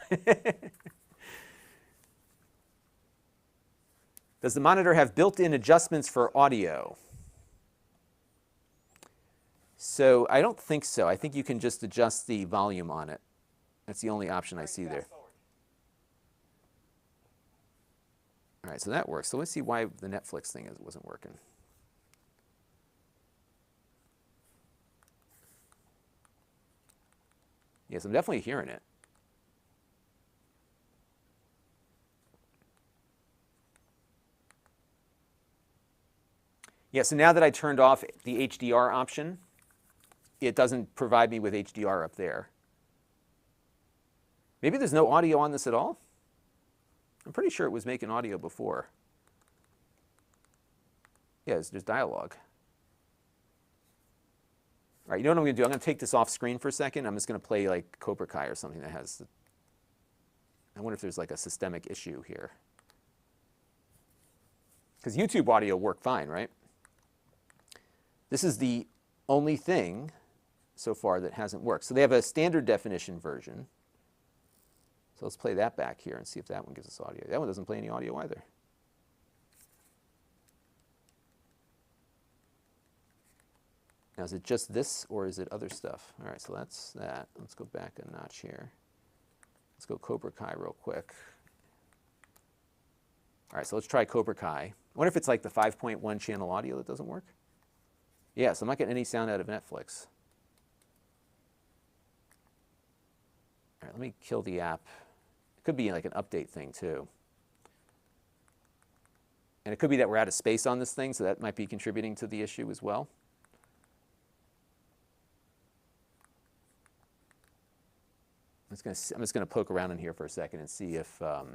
Does the monitor have built-in adjustments for audio? So I don't think so. I think you can just adjust the volume on it. That's the only option I see there. All right, so that works. So let's see why the Netflix thing wasn't working. Yes, I'm definitely hearing it. Yeah, so now that I turned off the HDR option, it doesn't provide me with HDR up there. Maybe there's no audio on this at all? I'm pretty sure it was making audio before. Yeah, there's dialogue. All right, you know what I'm going to do? I'm going to take this off screen for a second. I'm just going to play like Cobra Kai or something that has... I wonder if there's like a systemic issue here. Because YouTube audio worked fine, right? This is the only thing so far that hasn't worked. So they have a standard definition version. So let's play that back here and see if that one gives us audio. That one doesn't play any audio either. Now, is it just this or is it other stuff? All right, so that's that. Let's go back a notch here. Let's go Cobra Kai real quick. All right, so let's try Cobra Kai. I wonder if it's like the 5.1 channel audio that doesn't work. Yeah, so I'm not getting any sound out of Netflix. All right, let me kill the app. It could be like an update thing too. And it could be that we're out of space on this thing, so that might be contributing to the issue as well. I'm just going to poke around in here for a second and see if... let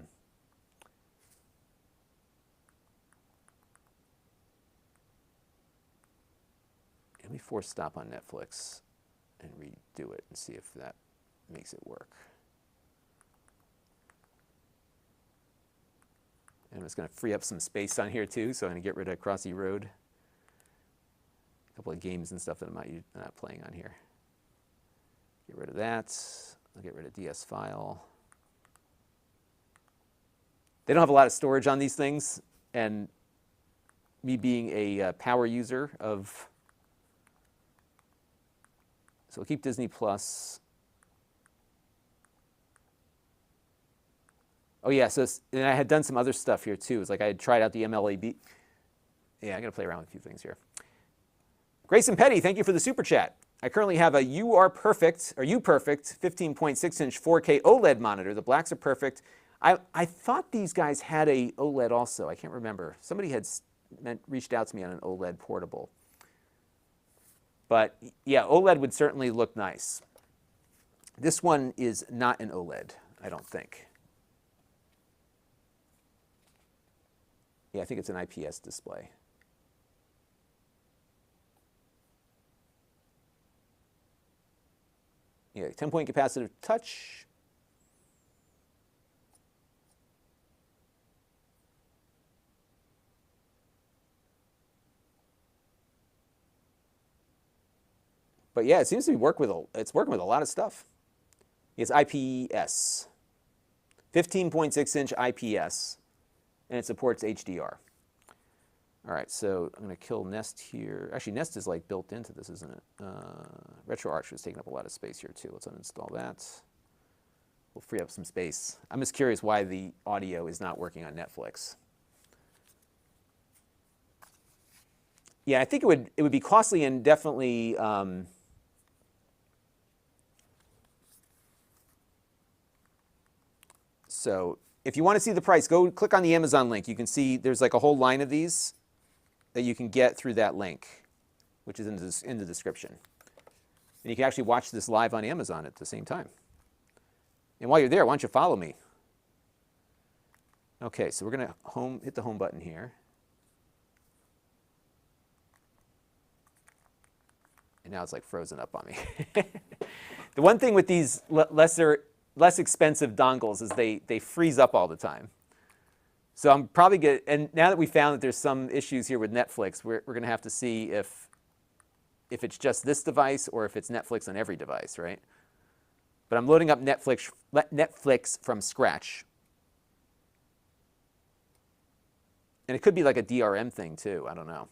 me force stop on Netflix and redo it and see if that makes it work. And I'm just going to free up some space on here too, so I'm going to get rid of Crossy Road. A couple of games and stuff that I'm not playing on here. Get rid of that. I'll get rid of DS File. They don't have a lot of storage on these things, and me being a power user of... So we'll keep Disney Plus. Oh yeah, so and I had done some other stuff here too. It's like I had tried out the MLAB. Yeah, I'm gonna play around with a few things here. Grayson Petty, thank you for the super chat. I currently have a UPerfect 15.6-inch 4K OLED monitor. The blacks are perfect. I thought these guys had a OLED also. I can't remember. Somebody had reached out to me on an OLED portable. But yeah, OLED would certainly look nice. This one is not an OLED, I don't think. Yeah, I think it's an IPS display. Yeah, 10-point capacitive touch. But yeah, it seems to be it's working with a lot of stuff. It's IPS. 15.6-inch IPS, and it supports HDR. All right, so I'm going to kill Nest here. Actually, Nest is like built into this, isn't it? RetroArch was taking up a lot of space here too. Let's uninstall that. We'll free up some space. I'm just curious why the audio is not working on Netflix. Yeah, I think it would be costly and definitely so if you want to see the price, go click on the Amazon link. You can see there's like a whole line of these that you can get through that link, which is in the description. And you can actually watch this live on Amazon at the same time. And while you're there, why don't you follow me? Okay, so we're going to hit the home button here. And now it's like frozen up on me. The one thing with these less expensive dongles is they freeze up all the time. So I'm probably good. And now that we found that there's some issues here with Netflix, we're going to have to see if it's just this device or if it's Netflix on every device, right? but I'm loading up Netflix from scratch. And it could be like a DRM thing too, I don't know.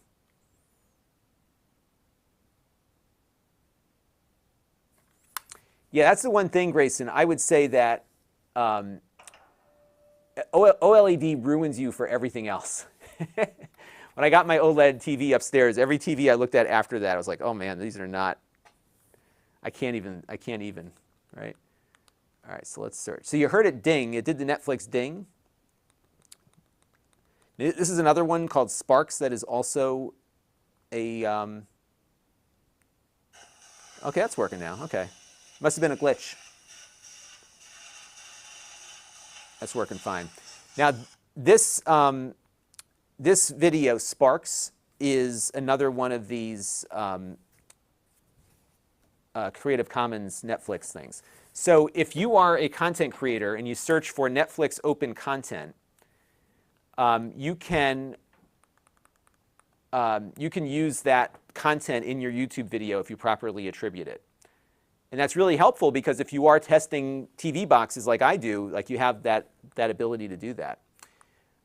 Yeah, that's the one thing, Grayson. I would say that OLED ruins you for everything else. When I got my OLED TV upstairs, every TV I looked at after that, I was like, oh man, these are not, I can't even, right? All right, so let's search. So you heard it ding. It did the Netflix ding. This is another one called Sparks that is also a, okay, that's working now. Okay. Must have been a glitch. That's working fine. Now, this video, Sparks, is another one of these Creative Commons Netflix things. So if you are a content creator and you search for Netflix open content, you can use that content in your YouTube video if you properly attribute it. And that's really helpful because if you are testing TV boxes like I do, like you have that ability to do that.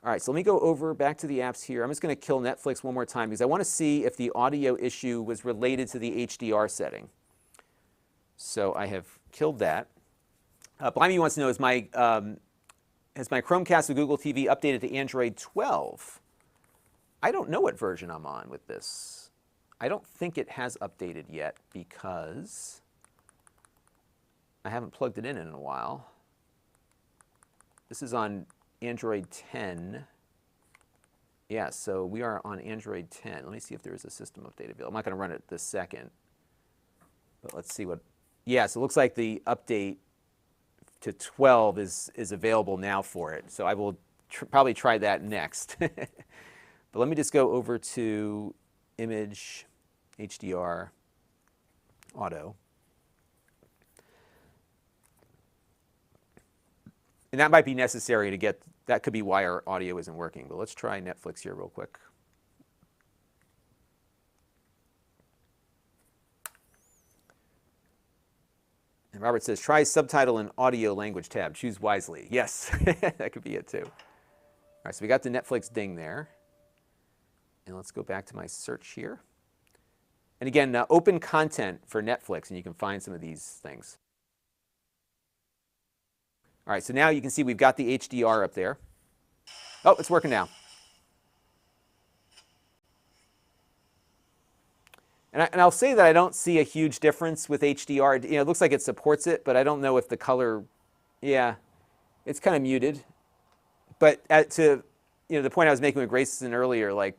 All right, so let me go over back to the apps here. I'm just going to kill Netflix one more time because I want to see if the audio issue was related to the HDR setting. So I have killed that. Blimey wants to know, has my Chromecast with Google TV updated to Android 12? I don't know what version I'm on with this. I don't think it has updated yet because I haven't plugged it in a while. This is on Android 10. Yeah, so we are on Android 10. Let me see if there is a system update available. I'm not going to run it this second, but let's see what. Yeah, so it looks like the update to 12 is available now for it. So I will probably try that next. But let me just go over to Image, HDR, Auto. And that might be necessary to get, that could be why our audio isn't working. But let's try Netflix here real quick. And Robert says, try subtitle and audio language tab. Choose wisely. Yes, that could be it too. All right, so we got the Netflix ding there. And let's go back to my search here. And again, open content for Netflix, and you can find some of these things. All right, so now you can see we've got the HDR up there. Oh, it's working now. And I'll say that I don't see a huge difference with HDR. You know, it looks like it supports it, but I don't know if the color, yeah, it's kind of muted. But to the point I was making with Grayson earlier, like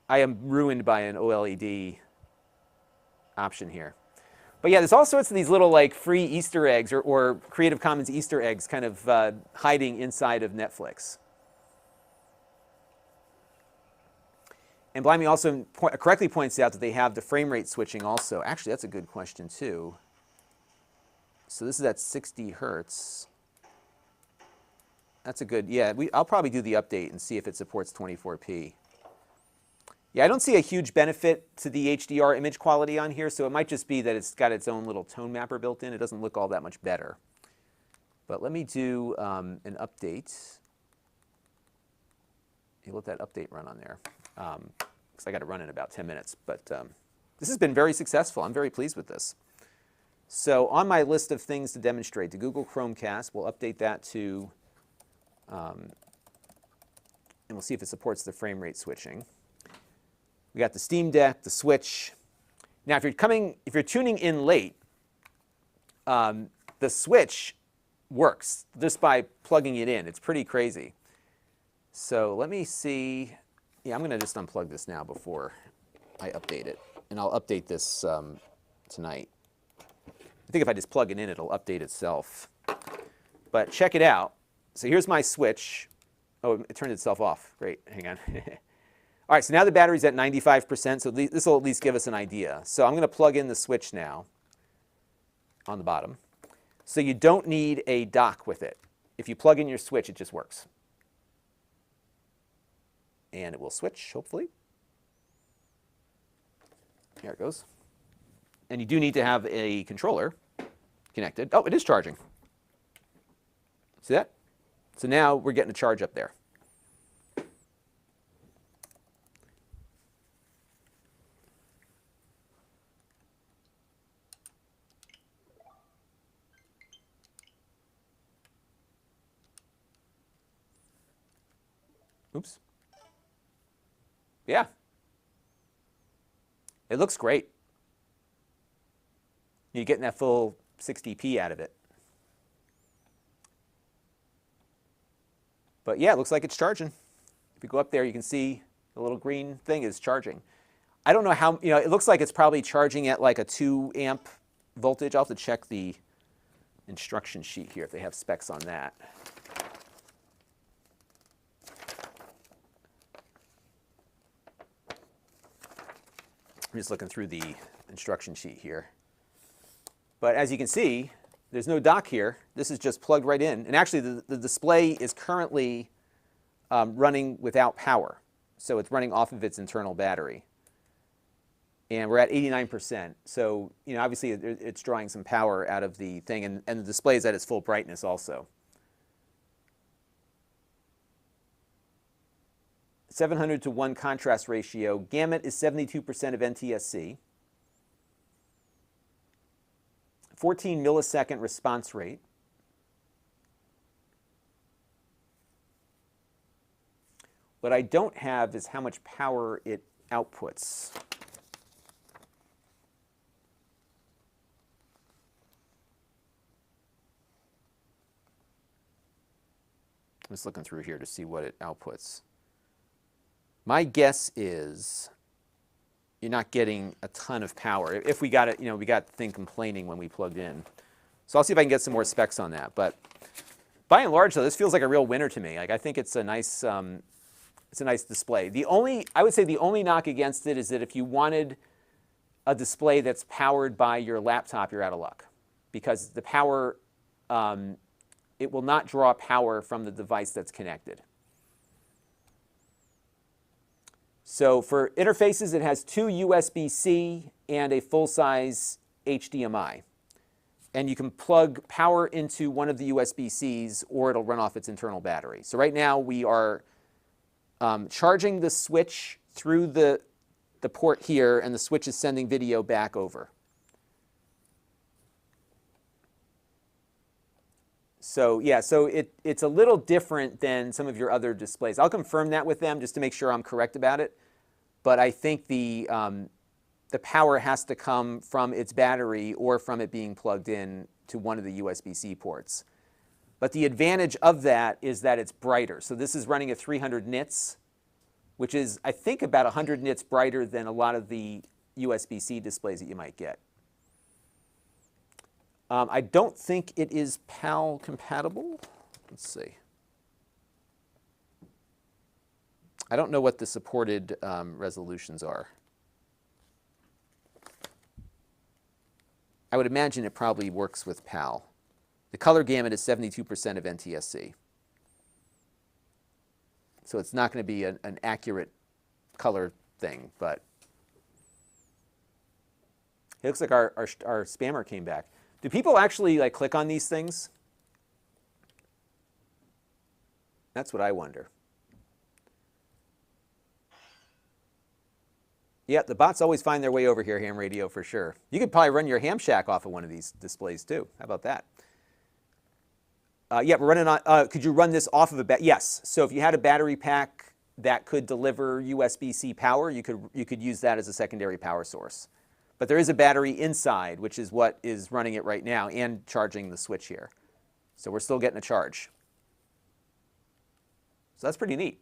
I am ruined by an OLED option here. But yeah, there's all sorts of these little like free Easter eggs or Creative Commons Easter eggs kind of hiding inside of Netflix. And Blimey also correctly points out that they have the frame rate switching also. Actually, that's a good question too. So this is at 60 hertz. That's a good, yeah, I'll probably do the update and see if it supports 24p. Yeah, I don't see a huge benefit to the HDR image quality on here, so it might just be that it's got its own little tone mapper built in. It doesn't look all that much better. But let me do an update. You let that update run on there. Because I got to run in about 10 minutes. But this has been very successful. I'm very pleased with this. So on my list of things to demonstrate, the Google Chromecast, we'll update that to, and we'll see if it supports the frame rate switching. We got the Steam Deck, the Switch. Now, if you're tuning in late, the Switch works just by plugging it in. It's pretty crazy. So let me see. Yeah, I'm going to just unplug this now before I update it. And I'll update this tonight. I think if I just plug it in, it'll update itself. But check it out. So here's my Switch. Oh, it turned itself off. Great. Hang on. All right, so now the battery's at 95%, so this will at least give us an idea. So I'm going to plug in the Switch now on the bottom. So you don't need a dock with it. If you plug in your Switch, it just works. And it will switch, hopefully. There it goes. And you do need to have a controller. connected. Oh, it is charging. See that? So now we're getting a charge up there. Oops. Yeah. It looks great. You're getting that full 60p out of it. But yeah, it looks like it's charging. If you go up there, you can see the little green thing is charging. I don't know how, it looks like it's probably charging at like a 2 amp voltage. I'll have to check the instruction sheet here if they have specs on that. I'm just looking through the instruction sheet here. But as you can see, there's no dock here. This is just plugged right in. And actually, the display is currently running without power. So it's running off of its internal battery. And we're at 89%. So obviously, it's drawing some power out of the thing. And the display is at its full brightness also. 700:1 contrast ratio. Gamut is 72% of NTSC. 14 millisecond response rate. What I don't have is how much power it outputs. I'm just looking through here to see what it outputs. My guess is you're not getting a ton of power. If we got it, we got the thing complaining when we plugged in. So I'll see if I can get some more specs on that. But by and large, though, this feels like a real winner to me. Like I think it's a nice display. I would say the only knock against it is that if you wanted a display that's powered by your laptop, you're out of luck, because the power, it will not draw power from the device that's connected. So for interfaces, it has 2 USB-C and a full-size HDMI. And you can plug power into one of the USB-Cs, or it'll run off its internal battery. So right now we are charging the switch through the port here, and the switch is sending video back over. So yeah, so it's a little different than some of your other displays. I'll confirm that with them just to make sure I'm correct about it. But I think the power has to come from its battery or from it being plugged in to one of the USB-C ports. But the advantage of that is that it's brighter. So this is running at 300 nits, which is, I think, about 100 nits brighter than a lot of the USB-C displays that you might get. I don't think it is PAL compatible. Let's see. I don't know what the supported resolutions are. I would imagine it probably works with PAL. The color gamut is 72% of NTSC. So it's not going to be an accurate color thing, but it looks like our spammer came back. Do people actually click on these things? That's what I wonder. Yeah, the bots always find their way over here, Ham Radio, for sure. You could probably run your Ham Shack off of one of these displays, too. How about that? Yeah, we're running on, could you run this off of a yes. So if you had a battery pack that could deliver USB-C power, you could use that as a secondary power source. But there is a battery inside, which is what is running it right now and charging the switch here. So we're still getting a charge. So that's pretty neat.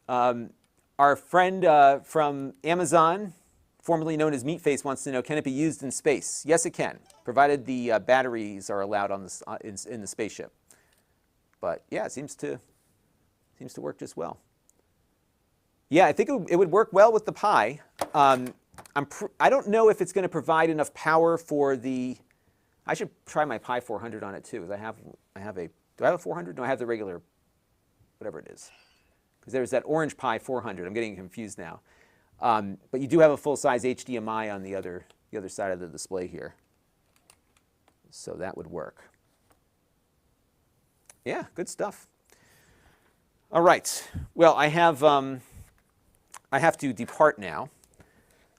Our friend from Amazon, formerly known as Meatface, wants to know, can it be used in space? Yes, it can, provided the batteries are allowed on the, in the spaceship. But yeah, it seems to work just well. Yeah, I think it would work well with the Pi. I don't know if it's going to provide enough power for the. I should try my Pi 400 on it too. Do I have a 400? No, I have the regular, whatever it is. Because there's that orange Pi 400. I'm getting confused now. But you do have a full-size HDMI on the other side of the display here. So that would work. Yeah, good stuff. All right. Well, I have to depart now,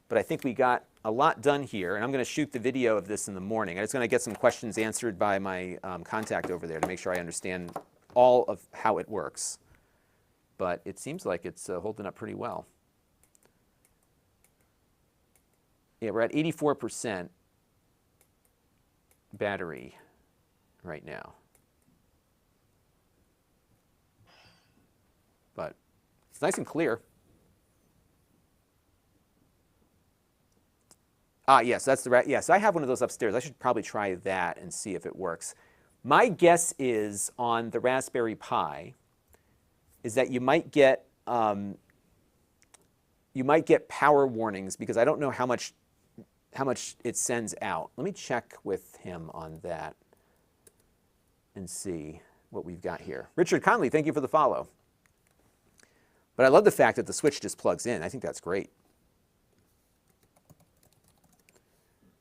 but I think we got a lot done here, and I'm going to shoot the video of this in the morning. I'm just going to get some questions answered by my contact over there to make sure I understand all of how it works. But it seems like it's holding up pretty well. Yeah, we're at 84% battery right now. But it's nice and clear. Yes, that's the right. Yes, I have one of those upstairs. I should probably try that and see if it works. My guess is on the Raspberry Pi is that you might get power warnings because I don't know how much it sends out. Let me check with him on that and see what we've got here. Richard Conley, thank you for the follow. But I love the fact that the switch just plugs in. I think that's great.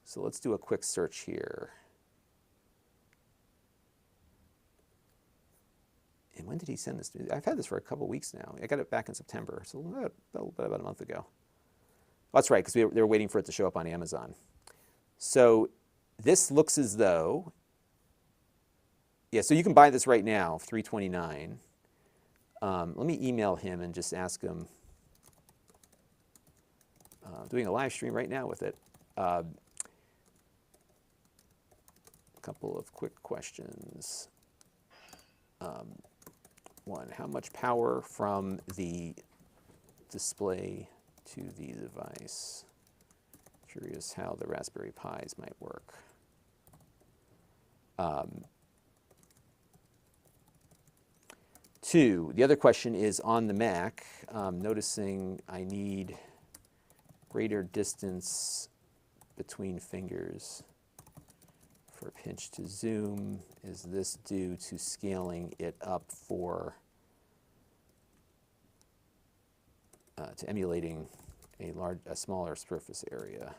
So let's do a quick search here. And when did he send this to me? I've had this for a couple weeks now. I got it back in September, so about a month ago. That's right, because they were waiting for it to show up on Amazon. So this looks as though, yeah, so you can buy this right now, $329. Let me email him and just ask him. I'm doing a live stream right now with it. A couple of quick questions. One, how much power from the display to the device? Curious how the Raspberry Pis might work. Two, the other question is on the Mac, noticing I need greater distance between fingers for pinch to zoom. Is this due to scaling it up for to emulating a smaller surface area?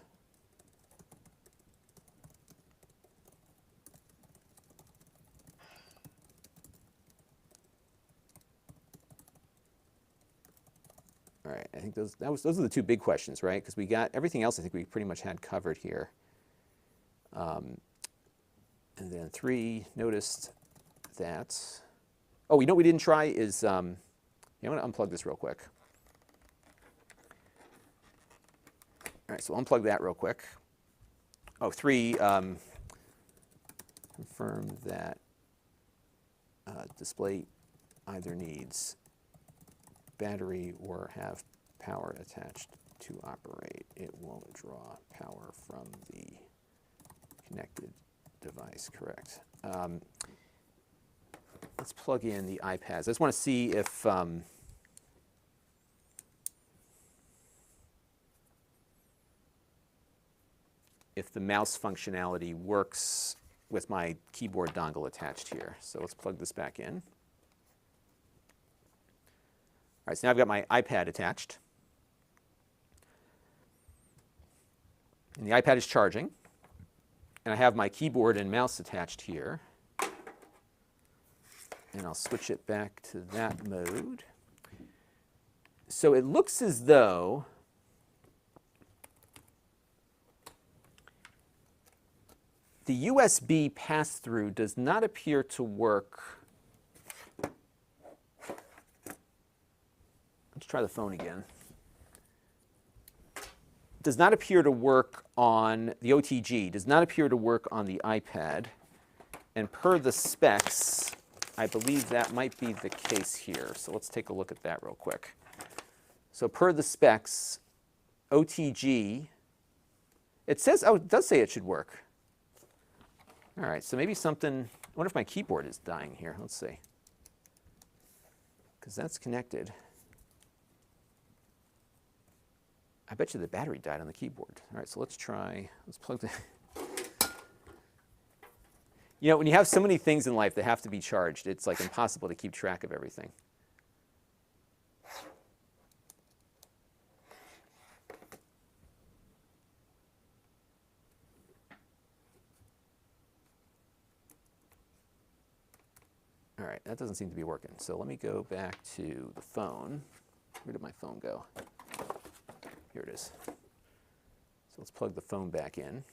All right, I think those are the two big questions, right? Because we got everything else. I think we pretty much had covered here. And then three, noticed that. Oh, you know what we didn't try is I'm going to unplug this real quick. All right, so unplug that real quick. Oh, three, confirm that display either needs battery or have power attached to operate. It won't draw power from the connected device, correct. Let's plug in the iPads. I just want to see if the mouse functionality works with my keyboard dongle attached here. So let's plug this back in. All right, so now I've got my iPad attached. And the iPad is charging. And I have my keyboard and mouse attached here. And I'll switch it back to that mode. So it looks as though the USB pass-through does not appear to work. Let's try the phone again. Does not appear to work on the OTG, does not appear to work on the iPad. And per the specs, I believe that might be the case here. So let's take a look at that real quick. So per the specs, OTG, it says, oh, it does say it should work. All right, so maybe something, I wonder if my keyboard is dying here. Let's see. Because that's connected. I bet you the battery died on the keyboard. All right, so let's plug the, you know, when you have so many things in life that have to be charged, it's like impossible to keep track of everything. All right, that doesn't seem to be working. So let me go back to the phone. Where did my phone go? Here it is. So let's plug the phone back in.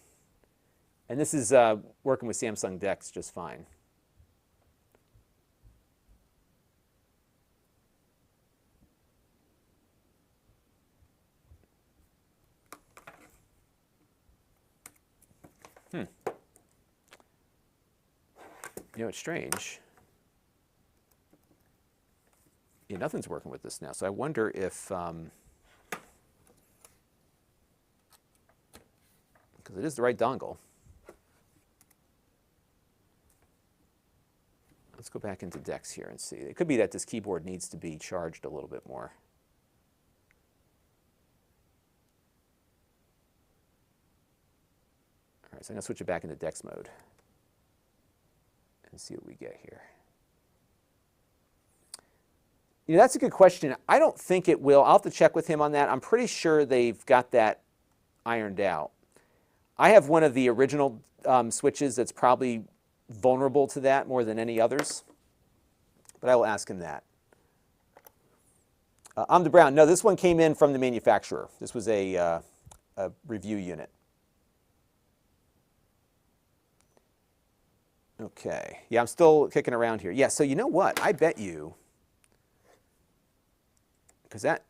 And this is working with Samsung DeX just fine. You know, it's strange. Yeah, nothing's working with this now. So I wonder if, because it is the right dongle. Let's go back into DeX here and see. It could be that this keyboard needs to be charged a little bit more. All right, so I'm going to switch it back into DeX mode and see what we get here. You know, that's a good question. I don't think it will. I'll have to check with him on that. I'm pretty sure they've got that ironed out. I have one of the original switches that's probably vulnerable to that more than any others, but I will ask him that. I'm the Brown. No, this one came in from the manufacturer. This was a review unit. Okay. Yeah, I'm still kicking around here. Yeah, so you know what? I bet you, because that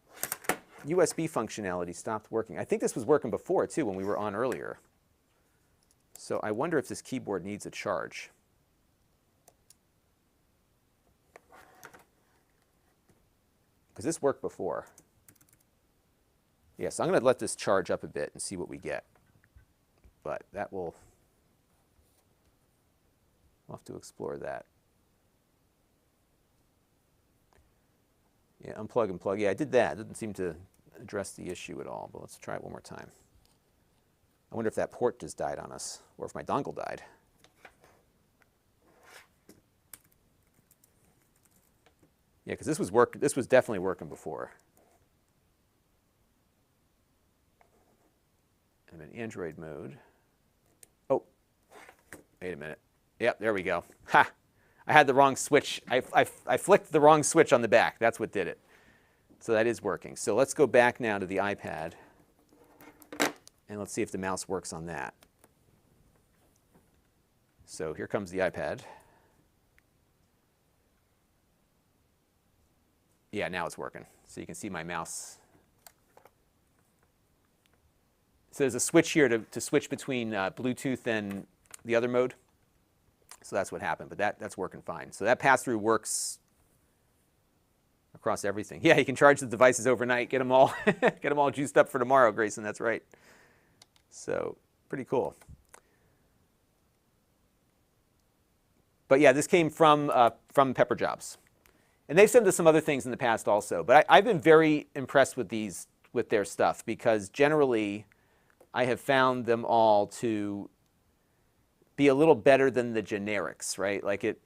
USB functionality stopped working. I think this was working before, too, when we were on earlier. So I wonder if this keyboard needs a charge. Because this worked before. Yeah, so I'm going to let this charge up a bit and see what we get. But that will... We'll have to explore that. Yeah, unplug and plug. Yeah, I did that. It didn't seem to address the issue at all, but let's try it one more time. I wonder if that port just died on us, or if my dongle died. Yeah, because this was definitely working before. I'm in Android mode. Oh, wait a minute. Yep, there we go. Ha! I had the wrong switch. I flicked the wrong switch on the back. That's what did it. So that is working. So let's go back now to the iPad, and let's see if the mouse works on that. So here comes the iPad. Yeah, now it's working. So you can see my mouse. So there's a switch here to switch between Bluetooth and the other mode. So that's what happened, but that's working fine. So that pass-through works across everything. Yeah, you can charge the devices overnight, get them all, get them all juiced up for tomorrow, Grayson. That's right. So pretty cool. But yeah, this came from Pepper Jobs, and they've sent us some other things in the past also. But I've been very impressed with their stuff, because generally I have found them all to be a little better than the generics, right? Like it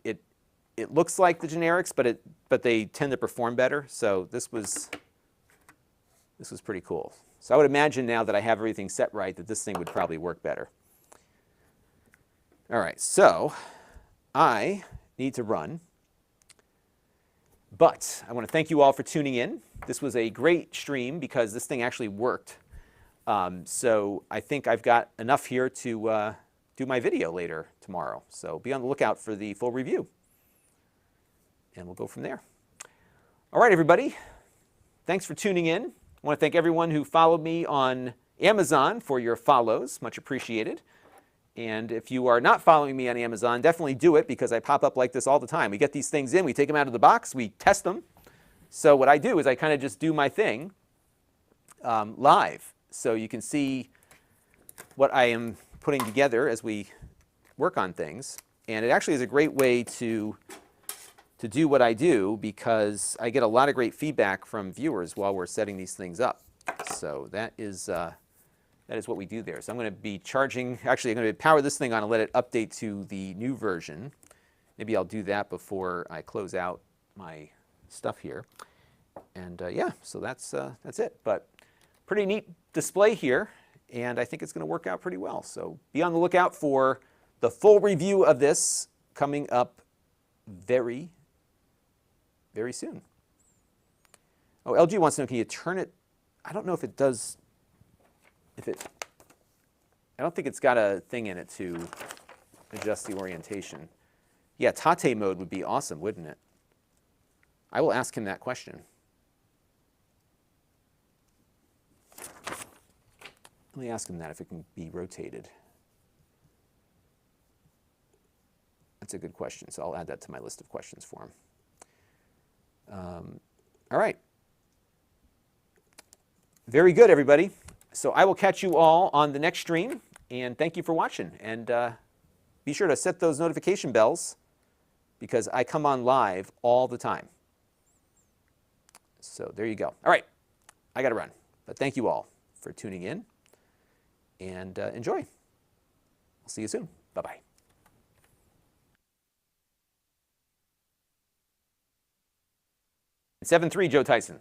looks like the generics, but they tend to perform better. So this was pretty cool. So I would imagine now that I have everything set right that this thing would probably work better. All right, so I need to run, but I want to thank you all for tuning in. This was a great stream because this thing actually worked. So I think I've got enough here to do my video later tomorrow. So be on the lookout for the full review, and we'll go from there. All right, everybody. Thanks for tuning in. I want to thank everyone who followed me on Amazon for your follows. Much appreciated. And if you are not following me on Amazon, definitely do it, because I pop up like this all the time. We get these things in, we take them out of the box, we test them. So what I do is I kind of just do my thing live. So you can see what I am putting together as we work on things. And it actually is a great way to do what I do, because I get a lot of great feedback from viewers while we're setting these things up. So that is what we do there. So I'm going to be charging, actually I'm going to power this thing on and let it update to the new version. Maybe I'll do that before I close out my stuff here. And yeah, so that's it. But pretty neat display here, and I think it's going to work out pretty well. So be on the lookout for the full review of this coming up very, very soon. Oh, LG wants to know, can you turn it? I don't know if it does, I don't think it's got a thing in it to adjust the orientation. Yeah, Tate mode would be awesome, wouldn't it? I will ask him that question. Let me ask him that, if it can be rotated. That's a good question, so I'll add that to my list of questions for him. All right. Very good, everybody. So I will catch you all on the next stream, and thank you for watching. And be sure to set those notification bells, because I come on live all the time. So there you go. All right, I got to run. But thank you all for tuning in, and enjoy. I'll see you soon. Bye-bye. Seven 3, Joe Tyson.